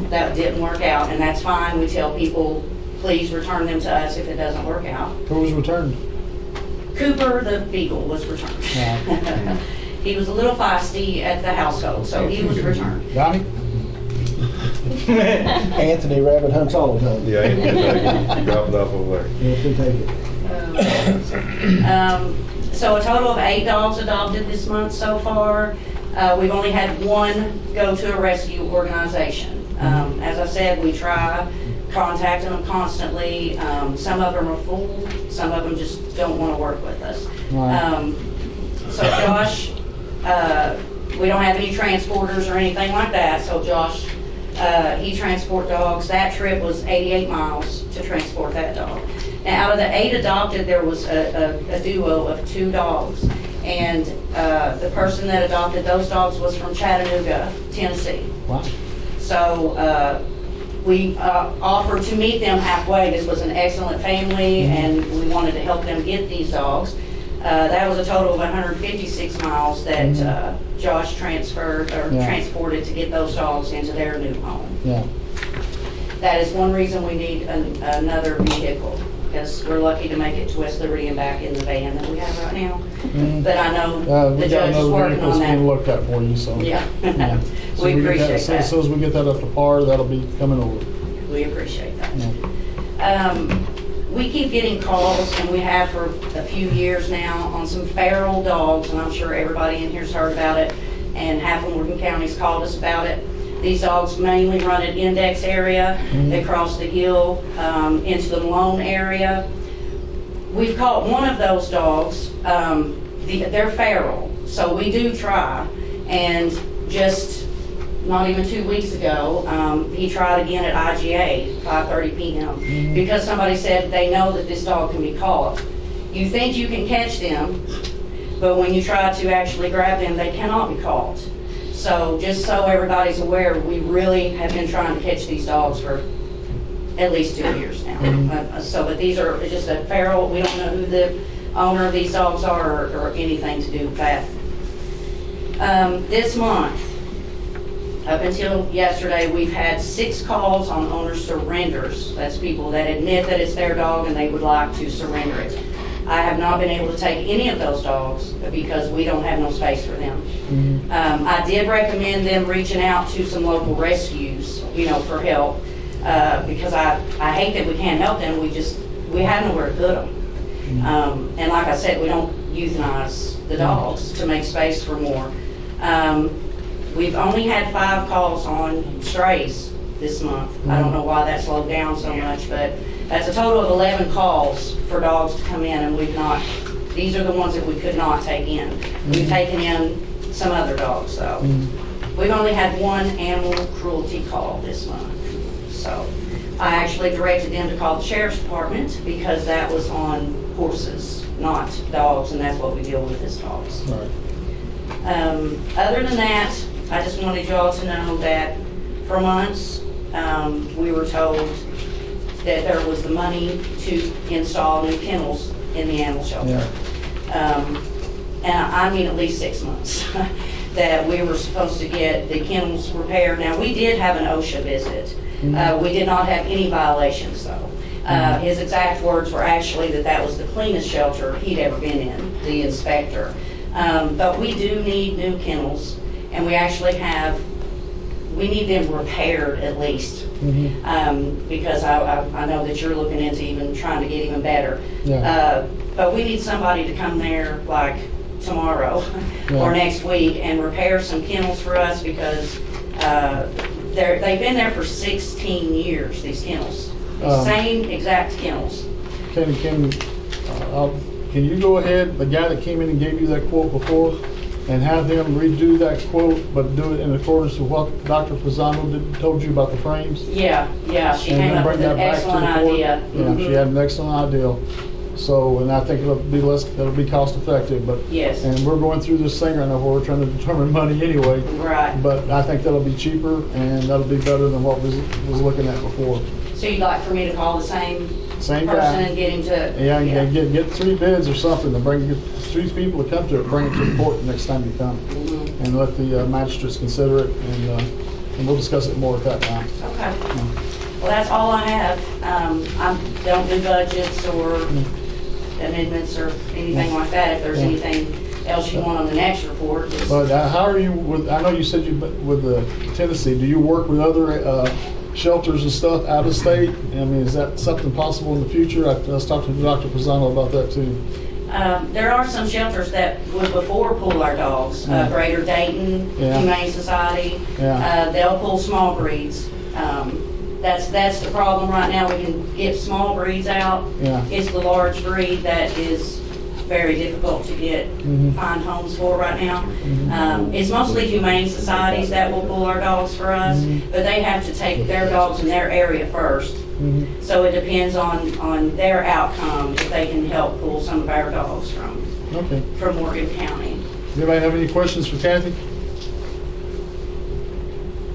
That didn't work out, and that's fine. We tell people, please return them to us if it doesn't work out. Who was returned? Cooper, the beagle, was returned. He was a little feisty at the household, so he was returned. Donnie? Anthony Rabbit hunts all the time. Yeah, he can take it. Drop it off over there. Yes, we take it. So a total of 8 dogs adopted this month so far. We've only had 1 go to a rescue organization. As I said, we try contacting them constantly. Some of them are full, some of them just don't want to work with us. So Josh, we don't have any transporters or anything like that, so Josh, he transport dogs. That trip was 88 miles to transport that dog. Now, out of the 8 adopted, there was a duo of 2 dogs, and the person that adopted those dogs was from Chattanooga, Tennessee. Wow. So we offered to meet them halfway. This was an excellent family, and we wanted to help them get these dogs. That was a total of 156 miles that Josh transferred or transported to get those dogs into their new home. Yeah. That is one reason we need another vehicle, because we're lucky to make it to West Liberty and back in the van that we have right now. But I know the judge is working on that. Being looked at for you, so. Yeah. So We appreciate that. that. As soon as we get that up to par, that'll be coming over. We appreciate that. We keep getting calls, and we have for a few years now, on some feral dogs, and I'm sure everybody in here's heard about it, and half of Morgan County's called us about it. These dogs mainly run an index area. They cross the hill into the Malone area. We've caught one of those dogs. They're feral, so we do try. And just not even 2 weeks ago, he tried again at IGA, 5:30 p.m. because somebody said they know that this dog can be caught. You think you can catch them, but when you try to actually grab them, they cannot be caught. So just so everybody's aware, we really have been trying to catch these dogs for at least 2 years now. But these are just a feral. We don't know who the owner of these dogs are or anything to do with that. This month, up until yesterday, we've had 6 calls on owner surrenders. That's people that admit that it's their dog and they would like to surrender it. I have not been able to take any of those dogs because we don't have no space for them. I did recommend them reaching out to some local rescues, for help, because I hate that we can't help them. We have nowhere to put them. And like I said, we don't euthanize the dogs to make space for more. We've only had 5 calls on strays this month. I don't know why that slowed down so much, but that's a total of 11 calls for dogs to come in, and these are the ones that we could not take in. We've taken in some other dogs, though. We've only had 1 animal cruelty call this month. So I actually directed them to call the sheriff's department because that was on horses, not dogs, and that's what we deal with as dogs. Right. Other than that, I just wanted y'all to know that for months, we were told that there was the money to install new kennels in the animal shelter. And I mean at least 6 months that we were supposed to get the kennels repaired. Now, we did have an OSHA visit. We did not have any violations, though. His exact words were actually that was the cleanest shelter he'd ever been in, the inspector. But we do need new kennels, and we actually we need them repaired at least. Because I know that you're looking into even trying to get even better. Yeah. But we need somebody to come there like tomorrow or next week and repair some kennels for us, because they've been there for 16 years, these kennels. Same exact kennels. Can you go ahead, the guy that came in and gave you that quote before, and have him redo that quote, but do it in accordance with what Dr. Pisano told you about the frames? Yeah, she And came then up bring with an that back to the excellent court? idea. Yeah, she had an excellent idea. So, and I think it'll be cost effective, but. Yes. And we're going through this thing right now where we're trying to determine money anyway. Right. But I think that'll be cheaper and that'll be better than what was looking at before. So you'd like for me to call the same Same person guy. and get him to? Yeah, get 3 bids or something, and get 3 people to come to it, bring it to the court the next time you come. And let the magistrates consider it, and we'll discuss it more at that time. Okay. Well, that's all I have. I don't do budgets or amendments or anything like that. If there's anything else you want on the next report, just. But how are you with, I know you said with Tennessee, do you work with other shelters and stuff out of state? I mean, is that something possible in the future? I was talking to Dr. Pisano about that too. There are some shelters that would before pull our dogs. Greater Dayton Humane Society. They'll pull small breeds. That's the problem right now. We can get small breeds out. It's the large breed that is very difficult to get find homes for right now. It's mostly humane societies that will pull our dogs for us, but they have to take their dogs in their area first. So it depends on their outcome if they can help pull some of our dogs from Morgan County. Anybody have any questions for Kathy?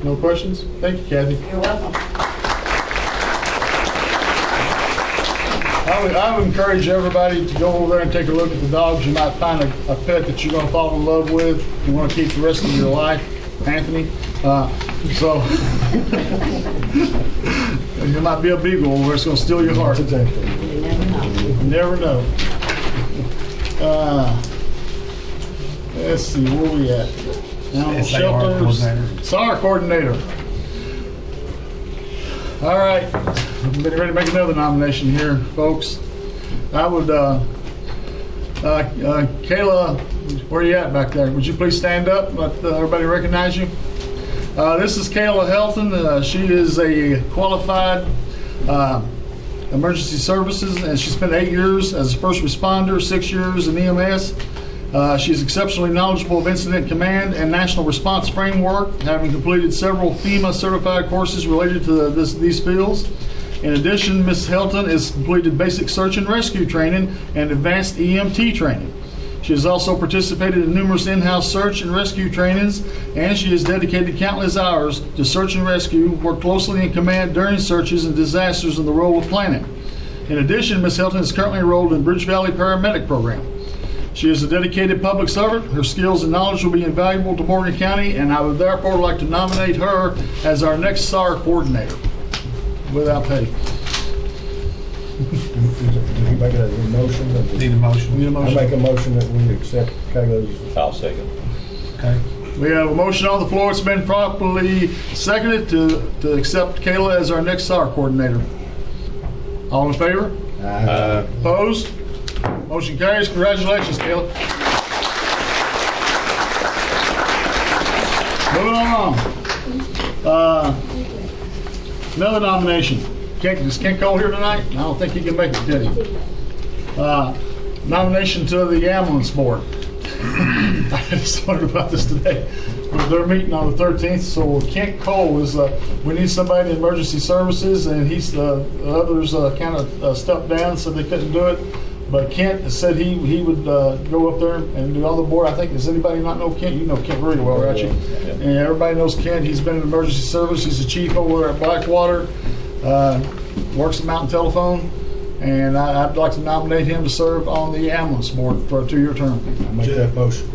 No questions? Thank you, Kathy. You're welcome. I would encourage everybody to go over there and take a look at the dogs. You might find a pet that you're going to fall in love with. You want to keep the rest of your life, Anthony. There might be a beagle where it's going to steal your heart. You never know. Let's see, where we at? Animal shelters. SAR coordinator. All right, I'm ready to make another nomination here, folks. I would, Kayla, where are you at back there? Would you please stand up, let everybody recognize you? This is Kayla Helton. She is a qualified emergency services, and she spent 8 years as a first responder, 6 years in EMS. She's exceptionally knowledgeable of incident command and national response framework, having completed several FEMA certified courses related to these fields. In addition, Ms. Helton has completed basic search and rescue training and advanced EMT training. She has also participated in numerous in-house search and rescue trainings, and she has dedicated countless hours to search and rescue, worked closely in command during searches and disasters in the role of planning. In addition, Ms. Helton is currently enrolled in Bridge Valley Paramedic Program. She is a dedicated public servant. Her skills and knowledge will be invaluable to Morgan County, and I would therefore like to nominate her as our next SAR coordinator without pay. Did you make a motion? Need a motion. Need a I motion? make a motion that we accept Kayla's. I'll second. Okay. We have a motion on the floor. It's been properly seconded to accept Kayla as our next SAR coordinator. All in favor? Opposed? Motion carries. Congratulations, Kayla. Moving on. Another nomination. Is Ken Cole here tonight? I don't think he can make it, did he? Nomination to the ambulance board. I just wondered about this today. They're meeting on the 13th, so Kent Cole is, we need somebody in emergency services, and he's, the others kind of stepped down, so they couldn't do it. But Kent said he would go up there and do all the board. I think, does anybody not know Kent? You know Kent really well, right? And everybody knows Kent. He's been in emergency service. He's the chief over at Blackwater. Works the mountain telephone. And I'd like to nominate him to serve on the ambulance board for a 2-year term. I make that motion.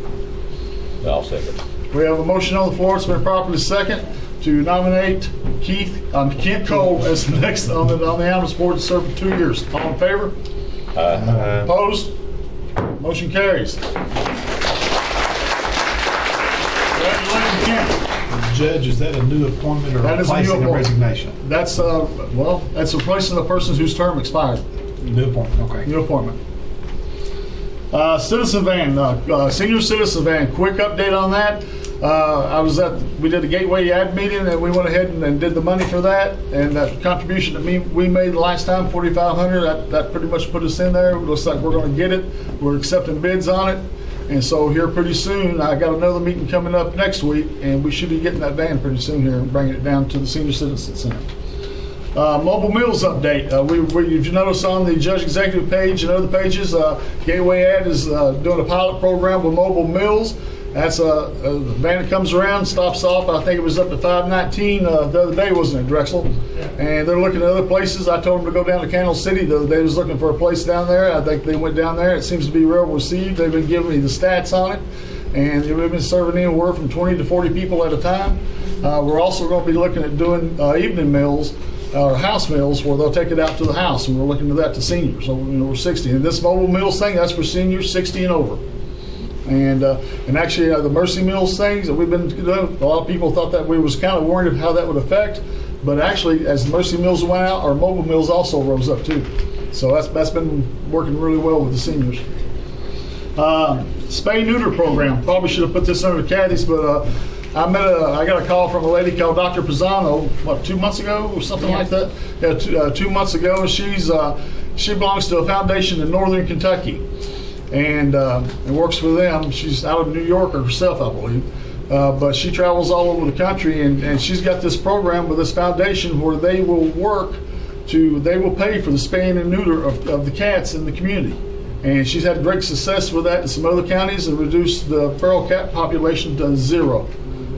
I'll second. We have a motion on the floor. It's been properly second to nominate Kent Cole as the next on the ambulance board to serve for 2 years. All in favor? Opposed? Motion carries. Congratulations, Ken. Judge, is that a new appointment or That is a new replacing a appointment. resignation? That's, well, that's replacing the person whose term expired. New appointment, okay. New appointment. Citizen van, senior citizen van, quick update on that. We did a Gateway ad meeting and we went ahead and did the money for that. And that contribution that we made last time, $4,500, that pretty much put us in there. It looks like we're gonna get it. We're accepting bids on it. And so here pretty soon, I got another meeting coming up next week and we should be getting that van pretty soon here and bringing it down to the Senior Citizen Center. Mobile Meals update. If you notice on the Judge Executive page and other pages, Gateway Ad is doing a pilot program with Mobile Meals. That's a van that comes around, stops off. I think it was up to 519 the other day, wasn't it, Drexel? And they're looking at other places. I told them to go down to Candle City the other day. They was looking for a place down there. I think they went down there. It seems to be well received. They've been giving me the stats on it. And we've been serving anywhere from 20 to 40 people at a time. We're also going to be looking at doing evening meals or house meals where they'll take it out to the house, and we're looking to that to seniors. So we're 60. And this Mobile Meals thing, that's for seniors 60 and over. And actually the Mercy Meals things that we've been doing, a lot of people thought that we was kind of worried of how that would affect, but actually as Mercy Meals went out, our Mobile Meals also rose up too. So that's been working really well with the seniors. Spay neuter program. Probably should have put this under Kathy's, but I got a call from a lady called Dr. Pisano, 2 months ago or something like that? Yeah, 2 months ago. She belongs to a foundation in Northern Kentucky and works for them. She's out of New York herself, I believe. But she travels all over the country and she's got this program with this foundation where they will pay for the spaying and neuter of the cats in the community. And she's had great success with that in some other counties and reduced the feral cat population to 0.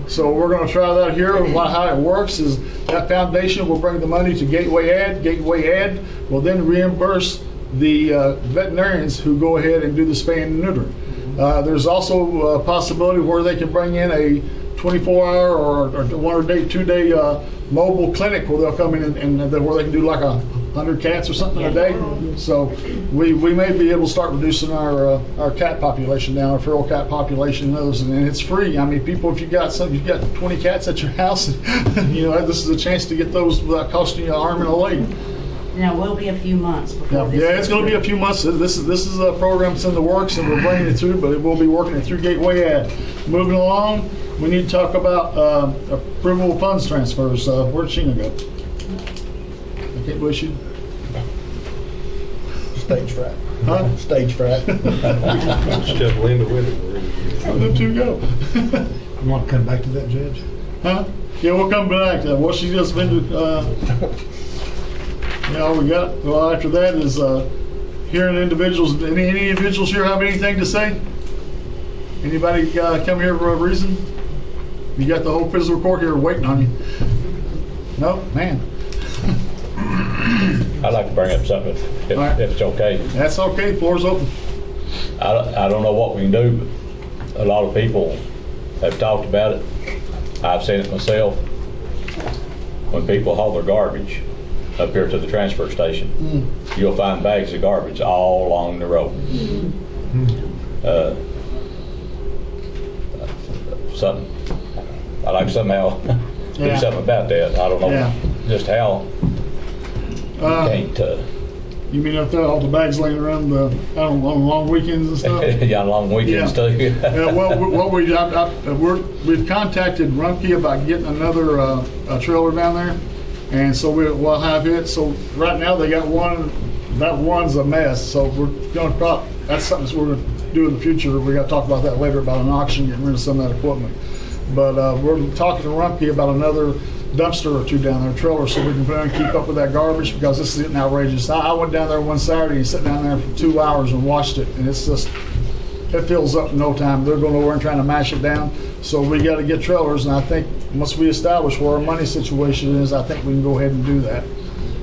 So we're going to try that here. How it works is that foundation will bring the money to Gateway Ad. Gateway Ad will then reimburse the veterinarians who go ahead and do the spay and neuter. There's also a possibility where they can bring in a 24-hour or 1 day, 2 day mobile clinic where they'll come in and where they can do like 100 cats or something a day. So we may be able to start reducing our cat population down, our feral cat population, and those, and it's free. I mean, people, if you've got 20 cats at your house, this is a chance to get those without costing you an arm and a leg. Now, it will be a few months before this. Yeah, it's going to be a few months. This is a program that's in the works, and we're bringing it through, but we'll be working it through Gateway Ad. Moving along, we need to talk about approval of funds transfers. Where'd Sheena go? I can't believe she... Stage fright. Huh? Stage fright. Just Linda with it. How did two go? You want to come back to that, Judge? Huh? Yeah, we'll come back to that. Well, she just been all we got. Well, after that is hearing individuals. Any individuals here have anything to say? Anybody come here for a reason? You got the whole physical court here waiting on you. No? Man. I'd like to bring up something if it's okay. That's okay. Floor's open. I don't know what we can do, but a lot of people have talked about it. I've seen it myself. When people haul their garbage up here to the transfer station, you'll find bags of garbage all along the road. Something, I'd like somehow do something about that. I don't know just how. You mean up there, all the bags laying around on long weekends and stuff? Yeah, long weekends too. We've contacted Rumpke about getting another trailer down there, and so we'll have it. So right now they got one. That one's a mess. So we're going to that's something we're going to do in the future. We got to talk about that later about an auction, getting rid of some of that equipment. But we're talking to Rumpke about another dumpster or two down there, trailer, so we can keep up with that garbage, because this is getting outrageous. I went down there one Saturday and sat down there for 2 hours and watched it, and it fills up in no time. They're going over and trying to mash it down. So we got to get trailers, and I think once we establish where our money situation is, I think we can go ahead and do that.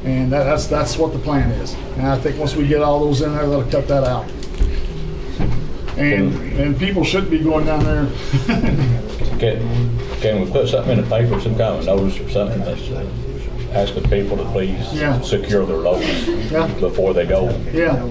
And that's what the plan is. And I think once we get all those in there, that'll cut that out. And people should be going down there. Can we put something in the paper, some kind of notice or something, asking people to please secure their loads before they go? Yeah.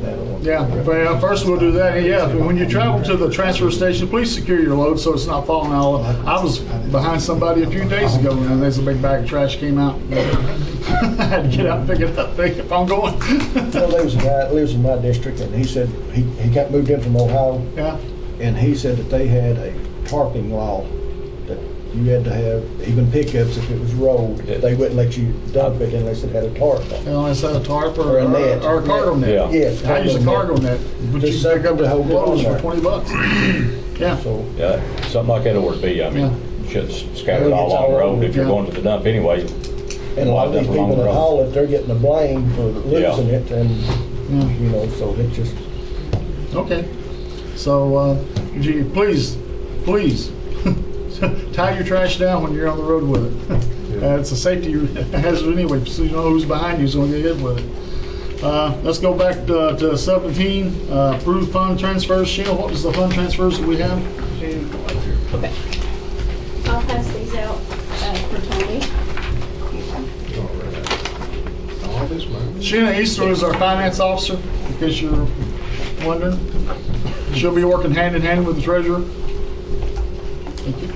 Yeah, but first we'll do that. Yeah, when you travel to the transfer station, please secure your load so it's not falling out. I was behind somebody a few days ago and there's a big bag of trash came out. I had to get out and pick it up, think if I'm going. Well, there was a guy that lives in my district, and he said he got moved in from Ohio, Yeah, and he said that they had a parking law that you had to have, even pickups, if it was rolled, they wouldn't let you dump it unless it had a tarp on it. unless a tarp Or a net. or a cargo net. Yeah. Yes. I use a cargo net, but you Just can pick up something to hold it on clothes for there. $20. Yeah. So, Yeah, something like that ought to be, I Yeah. mean, should scatter it all along the road if you're Yeah. going to the dump anyway. and a lot of these people that haul it, they're getting the blame for losing it, and, you know, so it just, Okay. So, Gee, please, tie your trash down when you're on the road with it. It's a safety hazard anyway, so you know who's behind you is going to get hit with it. Let's go back to 17, approved fund transfers. Sheila, what was the fund transfers that we have? Okay. I'll pass these out for Tony. All this money. Sheila Easter is our finance officer, in case you're wondering. She'll be working hand in hand with the treasurer. Thank you.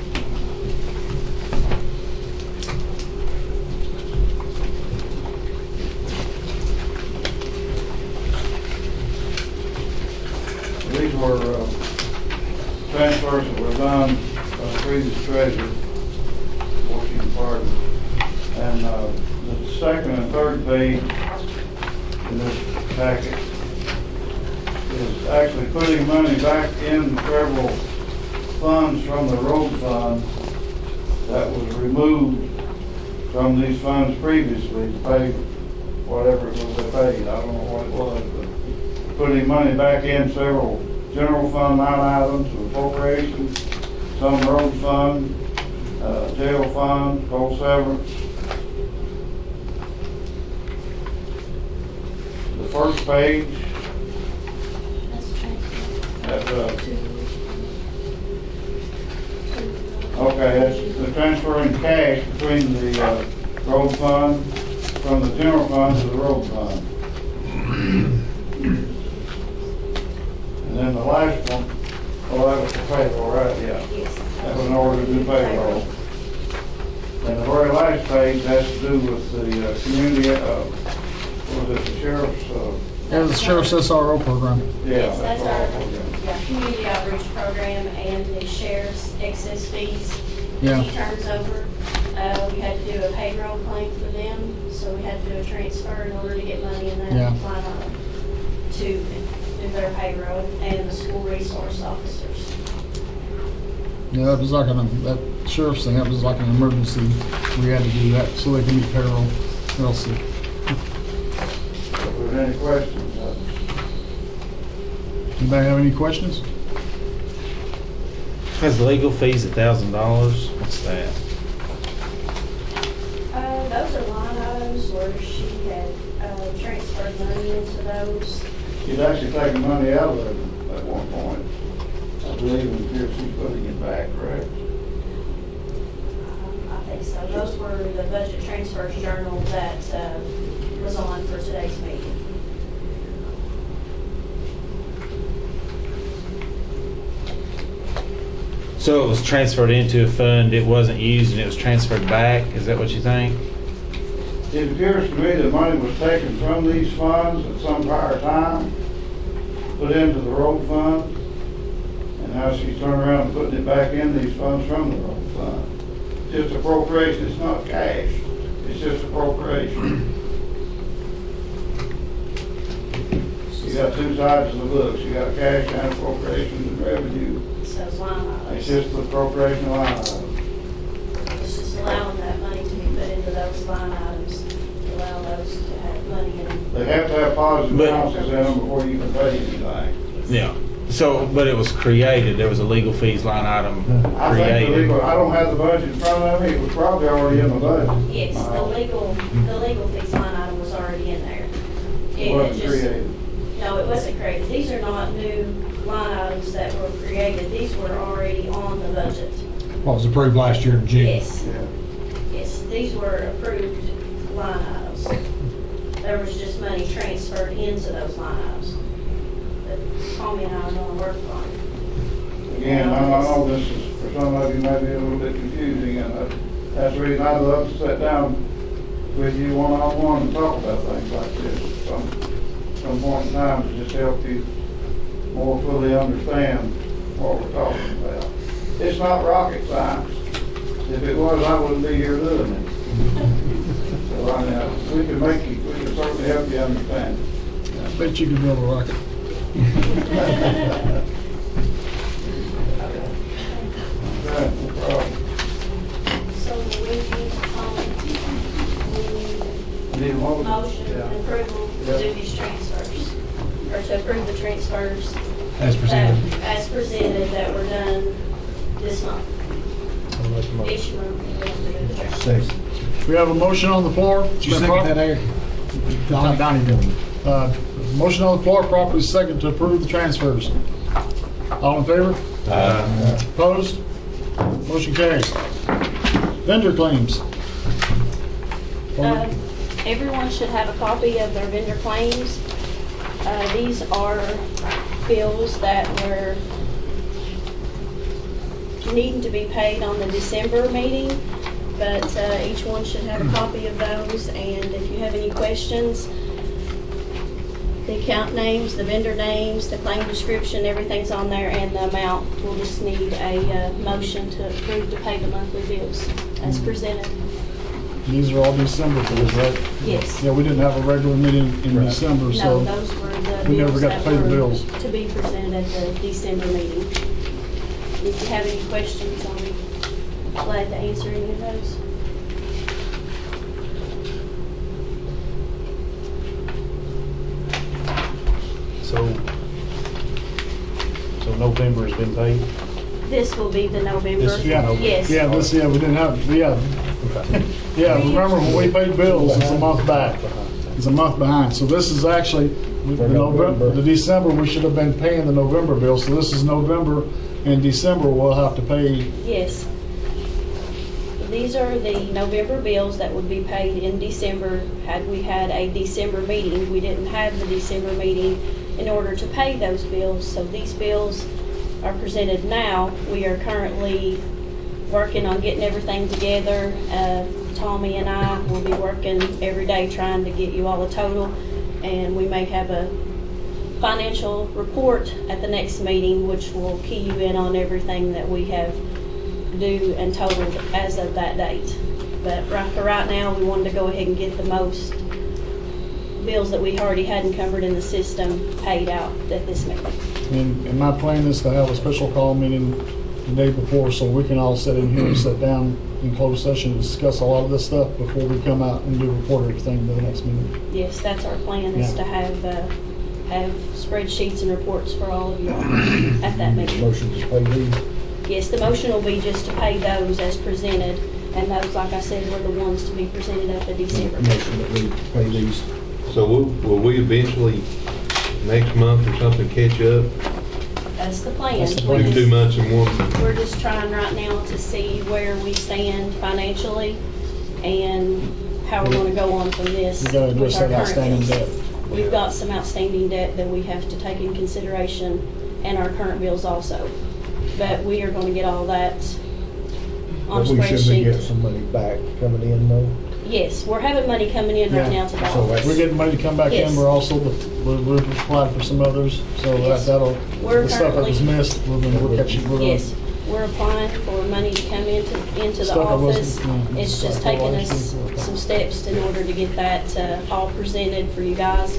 These were transfers that were done by the previous treasurer, before she departed. And the second and third page in this packet is actually putting money back in several funds from the road fund that was removed from these funds previously to pay whatever it was they paid. I don't know what it was, but putting money back in several general fund line items, appropriations, some road fund, jail fund, coal severance. The first page, okay, that's the transferring cash between the road fund, from the general fund to the road fund. And then the last one, oh, that was the payroll, right? Yeah. That was in order to do payroll. And the very last page has to do with the community, what was it, the sheriff's, That was the sheriff's SRO program. yeah. Yes, that's our program. community outreach program and the sheriff's excess fees. Yeah. He turns over, we had to do a payroll claim for them, so we had to do a transfer in order to get money in that Yeah. line item to do their payroll and the school resource officers. Yeah, that was like that sheriff's thing, that was like an emergency. We had to do that so they can meet payroll. We'll see. If there's any questions, Anybody have any questions? Has legal fees $1,000? What's that? Those are line items where she had transferred money into those. she'd actually taken money out of it at one point. I believe until she's putting it back, correct? I think so. Those were the budget transfers journal that was on for today's meeting. So it was transferred into a fund, it wasn't used and it was transferred back? Is that what you think? It appears to me that money was taken from these funds at some prior time, put into the road fund, and now she's turning around and putting it back in these funds from the road fund. Just appropriation, it's not cash, it's just appropriation. You got two sides of the books, you got cash and appropriations and revenue. So it's line items. It's just the appropriation line item. It's just allowing that money to be put into those line items, to allow those to have money in them. They have to have positive But- balances in them before you can pay anything. Yeah. So, but it was created, there was a legal fees line item I think the created. legal, I don't have the budget in front of me, it was probably already in the budget. Yes, the legal fees line item was already in there. It had wasn't just- created. No, it wasn't created. These are not new line items that were created. These were already on the budget. What was approved last year in June? Yes, Yeah. yes, these were approved line items. There was just money transferred into those line items. that Tommy and I are gonna work on. Again, I know this is, for some of you, maybe a little bit confusing, and that's the reason I'd love to sit down with you one-on-one and talk about things like this. Some point in time to just help you more fully understand what we're talking about. It's not rocket science. If it was, I wouldn't be here doing it. So I know, we can certainly help you understand. I bet you can build a rocket. Okay, no problem. So we need, Need a motion? motion and Yeah. approval to do these transfers, or to approve the transfers. As presented. As presented, that were done this month. Each month. we have to do the transfers. We have a motion on the floor. Did you second that, Eric? Donnie did. Motion on the floor, properly second to approve the transfers. All in favor? Opposed? Motion carries. Vendor claims. Everyone should have a copy of their vendor claims. These are bills that were needing to be paid on the December meeting, but each one should have a copy of those, and if you have any questions, the account names, the vendor names, the claim description, everything's on there, and the amount. We'll just need a motion to approve to pay the monthly bills as presented. These are all December bills, right? Yes. Yeah, we didn't have a regular meeting in December, No, so those were the we never bills got to that pay the were bills. to be presented at the December meeting. If you have any questions, I'll be glad to answer any of those. So November has been paid? This will be the November. Yeah, Yes. yeah, we didn't have, yeah. Yeah, remember when we paid bills, it's a month back. It's a month behind. So this is actually, the December, we should have been paying the November bill. So this is November, and December we'll have to pay. Yes. These are the November bills that would be paid in December had we had a December meeting. We didn't have the December meeting in order to pay those bills. So these bills are presented now. We are currently working on getting everything together. Tommy and I will be working every day trying to get you all a total, and we may have a financial report at the next meeting, which will key you in on everything that we have due and totaled as of that date. But for right now, we wanted to go ahead and get the most bills that we already had encumbered in the system paid out at this meeting. And my plan is to have a special call meeting the day before, so we can all sit in here and sit down in closed session and discuss a lot of this stuff before we come out and do report everything to the next meeting. Yes, that's our plan, is to have spreadsheets and reports for all of you all at that meeting. Motion to pay these. Yes, the motion will be just to pay those as presented, and those, like I said, were the ones to be presented at the December meeting. Motion that we pay these. So will we eventually, next month or something, catch up? That's the plan. That's the We plan. 2 months in one? We're just trying right now to see where we stand financially and how we're gonna go on from this We gotta with address our that current outstanding bills. debt. We've got some outstanding debt that we have to take in consideration, and our current bills also. But we are gonna get all that on a But we should be getting spreadsheet. some money back coming in though. Yes, we're having money coming in right Yeah. now to the So office. We're getting money to come back in, Yes. we're also, we're applied for some others, so Yes. that'll, We're the stuff that was currently- missed, we're catching. Yes, we're applying for money to come into the Stuff that wasn't- office. yeah. It's just taking us some steps in order to get that all presented for you guys.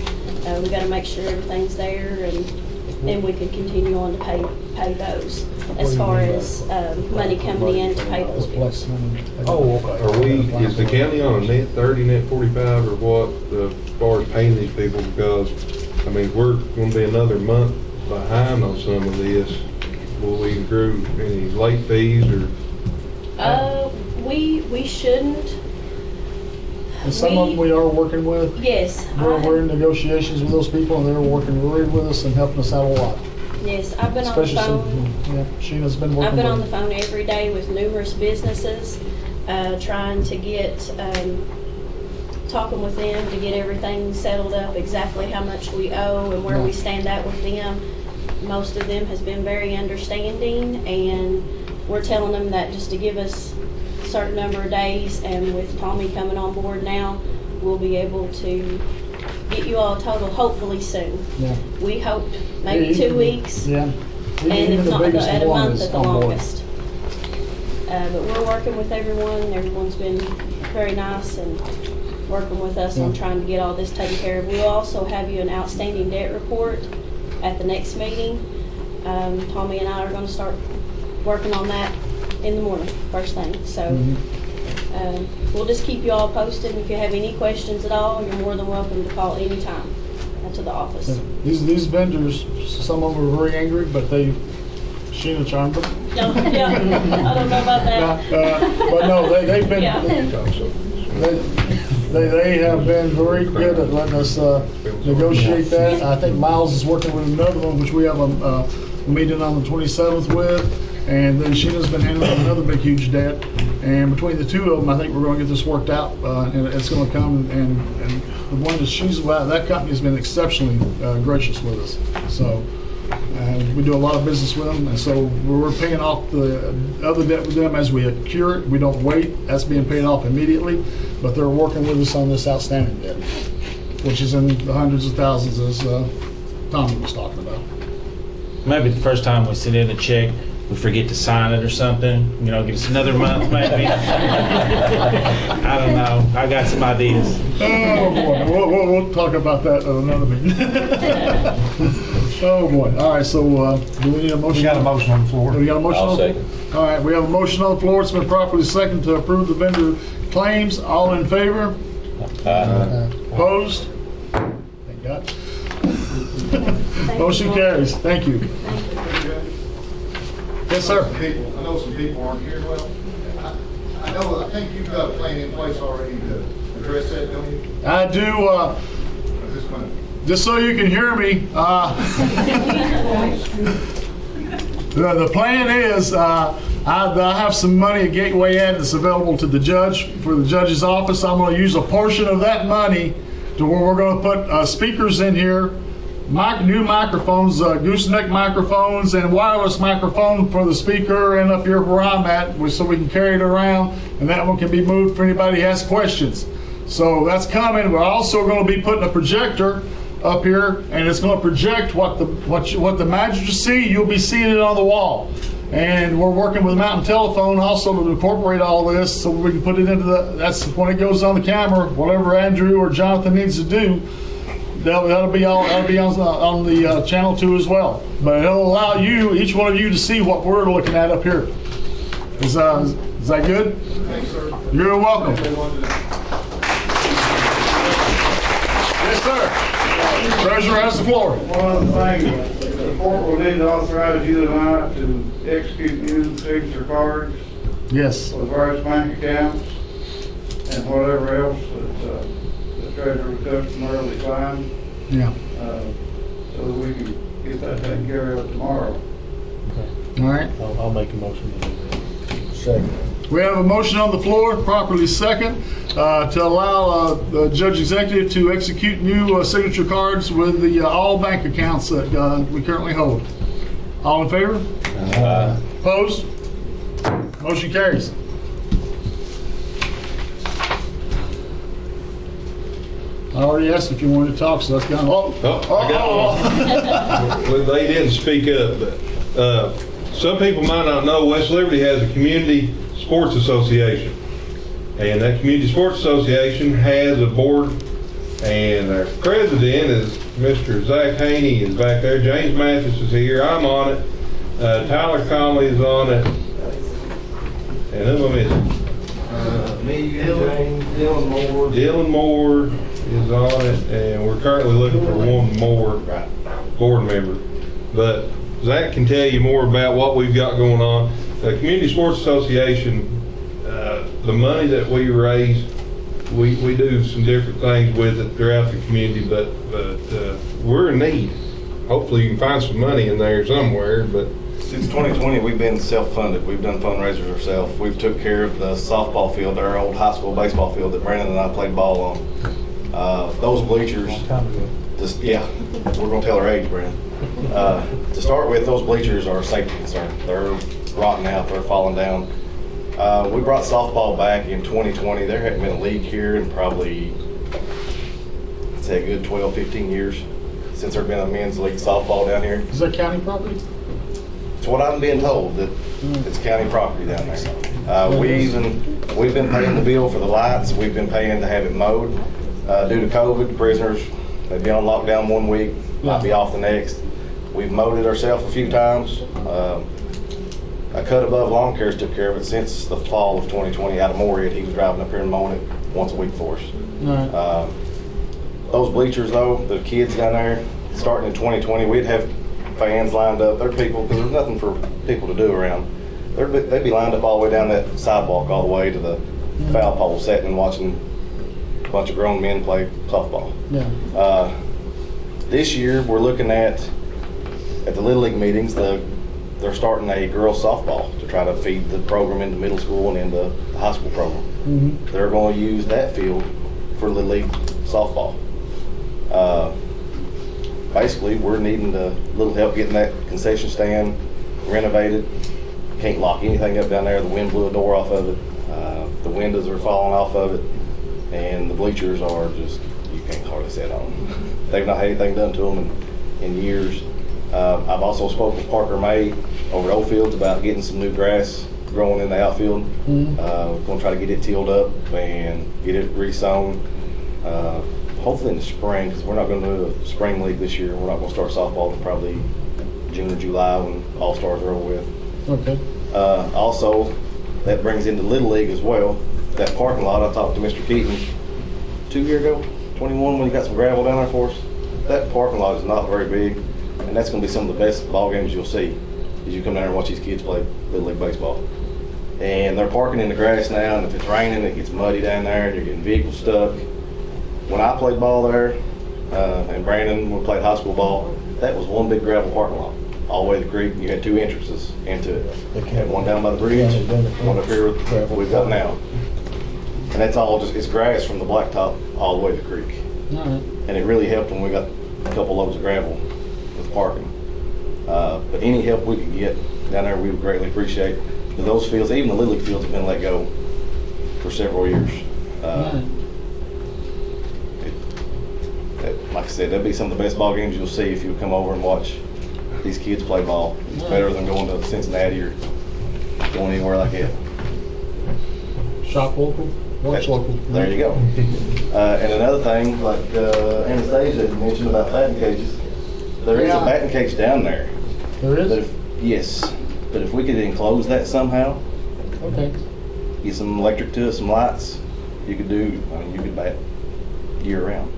We gotta make sure everything's there, and then we can continue on to pay those. As far as money coming in to pay those bills. Oh, are we, is the county on a net 30, net 45, or what, as far as paying these people? Because, I mean, we're gonna be another month behind on some of this. Will we accrue any late fees or? We shouldn't. And some of them we are working with. Yes. We're in negotiations with those people, and they're working really with us and helping us out a lot. Yes, I've been on the Especially phone. yeah, Sheena's been working I've been on the with phone every day with numerous businesses, trying to get talking with them to get everything settled up, exactly how much we owe and where we stand at with them. Most of them has been very understanding, and we're telling them that just to give us a certain number of days, and with Tommy coming on board now, we'll be able to get you all total hopefully soon. Yeah. We hoped maybe 2 weeks. Yeah. And if not, at a month at the on board. longest. But we're working with everyone. Everyone's been very nice and working with us on trying to get all this taken care of. We'll also have you an outstanding debt report at the next meeting. Tommy and I are going to start working on that in the morning, first thing. So we'll just keep you all posted. If you have any questions at all, you're more than welcome to call anytime to the office. These vendors, some of them are very angry, but Sheena charmed them. Yeah, I don't know about that. But no, they've been, Yeah. they have been very good at letting us negotiate that. I think Miles is working with another one, which we have a meeting on the 27th with. And then Sheena's been handling another big, huge debt. And between the two of them, I think we're going to get this worked out. And it's going to come, and the one that she's with, that company has been exceptionally gracious with us. So we do a lot of business with them. And so we're paying off the other debt with them as we accrue it. We don't wait. That's being paid off immediately. But they're working with us on this outstanding debt, which is in the hundreds of thousands, as Tommy was talking about. Maybe the first time we send in a check, we forget to sign it or something, give us another month maybe. I don't know. I got some ideas. Oh boy, we'll talk about that at another meeting. Oh boy. All right, so do we need a motion? We got a motion on the floor. We got a motion I'll on the second. All right, we have a motion on the floor. It's been properly seconded to approve the vendor claims. All in favor? Opposed? Thank God. Motion carries. Thank you. Yes, sir. I know some people aren't here. Well, I think you've got a plan in place already to address that, don't you? I do. Just so you can hear me, the plan is I have some money at Gateway Ed that's available to the judge for the judge's office. I'm going to use a portion of that money to where we're going to put speakers in here, new microphones, gooseneck microphones, and wireless microphone for the speaker, and up here where I'm at, so we can carry it around, and that one can be moved for anybody who has questions. So that's coming. We're also going to be putting a projector up here, and it's going to project what the magistrates see. You'll be seeing it on the wall. And we're working with Mountain Telephone also to incorporate all this so we can put it into that's when it goes on the camera, whatever Andrew or Jonathan needs to do, that'll be on the channel 2 as well. But it'll allow each one of you to see what we're looking at up here. Is that good? Thanks, sir. You're welcome. Yes, sir. Treasurer has the floor. One other thing, the court will need to authorize you and I to execute new signature cards Yes. with various bank accounts and whatever else that the treasurer customarily signs, Yeah. so that we can get that taken care of tomorrow. All right. I'll make a motion. Second. We have a motion on the floor, properly second, to allow the judge executive to execute new signature cards with the all bank accounts that we currently hold. All in favor? Opposed? Motion carries. I already asked if you wanted to talk, so that's gone. I got one. Well, they didn't speak up, but some people might not know West Liberty has a community sports association. And that community sports association has a board, and our president is Mr. Zach Haney is back there. James Mathis is here. I'm on it. Tyler Conley is on it. And who am I missing? Me, Dylan Moore. Dylan Moore is on it, and we're currently looking for one more board member. But Zach can tell you more about what we've got going on. The Community Sports Association, the money that we raise, we do some different things with it throughout the community, but we're in need. Hopefully you can find some money in there somewhere, but Since 2020, we've been self-funded. We've done fundraisers ourselves. We've took care of the softball field, our old high school baseball field that Brandon and I played ball on. Those bleachers, just, yeah, we're gonna tell our age, Brandon. To start with, those bleachers are a safety concern. They're rotting out, they're falling down. We brought softball back in 2020. There hadn't been a league here in probably, I'd say a good 12, 15 years since there'd been a men's league softball down here. Is that county property? It's what I'm being told, that it's county property down there. We've been paying the bill for the lights. We've been paying to have it mowed. Due to COVID, prisoners, they've been on lockdown 1 week, might be off the next. We've mowed it ourselves a few times. A Cut Above Lawn Cares took care of it since the fall of 2020 out of Moorhead. He was driving up here and mowing it once a week for us. Right. Those bleachers though, the kids down there, starting in 2020, we'd have fans lined up. There are people, because there's nothing for people to do around. They'd be lined up all the way down that sidewalk, all the way to the foul pole, sitting and watching a bunch of grown men play softball. Yeah. This year, we're looking at the Little League meetings, they're starting a girls softball to try to feed the program into middle school and into the high school program. Mm-hmm. They're going to use that field for Little League softball. Basically, we're needing a little help getting that concession stand renovated. Can't lock anything up down there. The wind blew a door off of it. The windows are falling off of it. And the bleachers are just, you can't hardly sit on them. They've not had anything done to them in years. I've also spoken with Parker May over at Old Fields about getting some new grass growing in the outfield. Mm-hmm. We're going to try to get it tilled up and get it re-sown. Hopefully in the spring, because we're not going to do a spring league this year. We're not going to start softball until probably June or July when All-Stars are over with. Okay. Also, that brings into Little League as well. That parking lot, I talked to Mr. Keaton 2 years ago, 21, when he got some gravel down there for us. That parking lot is not very big, and that's going to be some of the best ball games you'll see as you come down there and watch these kids play Little League baseball. And they're parking in the grass now, and if it's raining, it gets muddy down there, and you're getting vehicles stuck. When I played ball there, and Brandon, when we played high school ball, that was one big gravel parking lot, all the way to the creek, and you had 2 entrances into it. You had one down by the bridge, one up here we've got now. And that's all just, it's grass from the blacktop all the way to the creek. All right. And it really helped when we got a couple loads of gravel with parking. But any help we could get down there, we would greatly appreciate. But those fields, even the Little League fields, have been let go for several years. Like I said, that'd be some of the best ball games you'll see if you come over and watch these kids play ball. It's better than going to Cincinnati or going anywhere like that. Shop local, watch local. There you go. And another thing, like Anastasia had mentioned about batting cages, there is a batting cage down there. There is? But yes, but if we could enclose that somehow, okay, get some electric to it, some lights, you could bat year round.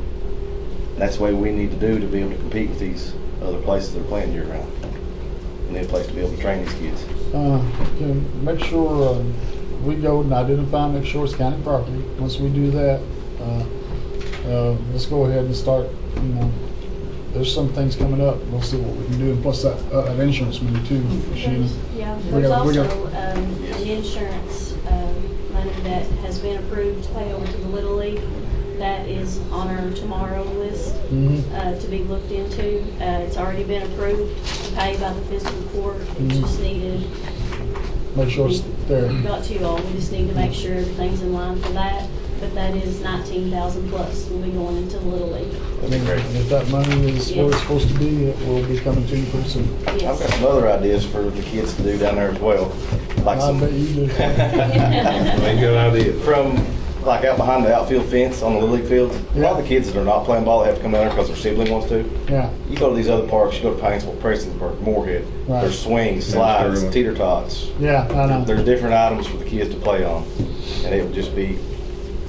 That's the way we need to do to be able to compete with these other places that are playing year round. We need a place to be able to train these kids. Make sure we go and identify, make sure it's county property. Once we do that, let's go ahead and start, there's some things coming up. We'll see what we can do. And plus that insurance money too, Sheena. There's also an insurance money that has been approved to pay over to the Little League. That is on our tomorrow list to be looked into. It's already been approved to pay by the fiscal court. It just needed. Make sure it's there. Got to you all. We just need to make sure everything's in line for that. But that is 19,000 plus. We'll be going into Little League. That'd be great. And if that money is where it's supposed to be, it will be coming to you pretty soon. Yes. I've got some other ideas for the kids to do down there as well. Like I bet you do. Good idea. From like out behind the outfield fence on the Little League fields, a lot of the kids that are not playing ball, they have to come down there because their sibling wants to. Yeah. You go to these other parks, you go to Paintsville, Prestonsburg, Moorhead, Right. there's swings, slides, teeter tots. Yeah, I know. There's different items for the kids to play on, and it would just be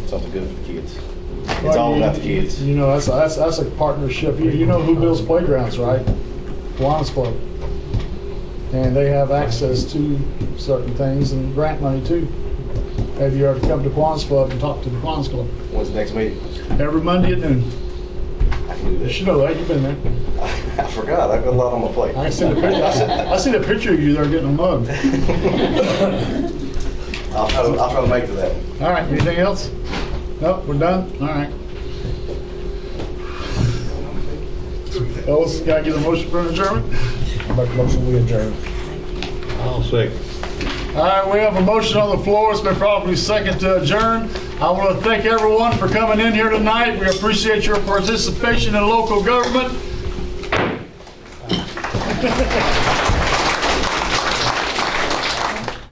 something good for the kids. It's all about the kids. That's a partnership. You know who builds playgrounds, right? Kiwanis Club. And they have access to certain things and grant money too. Have you ever come to Kiwanis Club and talk to the Kiwanis Club? When's the next meeting? Every Monday at noon. I can do You that. should know that, you've been there. I forgot, I've got a lot on my plate. I seen the picture, I seen a picture of you there getting a mug. I'll try to make it to that. All right, anything else? Nope, we're done? All right. Ellis, gotta get a motion for an adjournment? Make a motion, we adjourn. I'll second. All right, we have a motion on the floor. It's been properly second to adjourn. I want to thank everyone for coming in here tonight. We appreciate your participation in local government.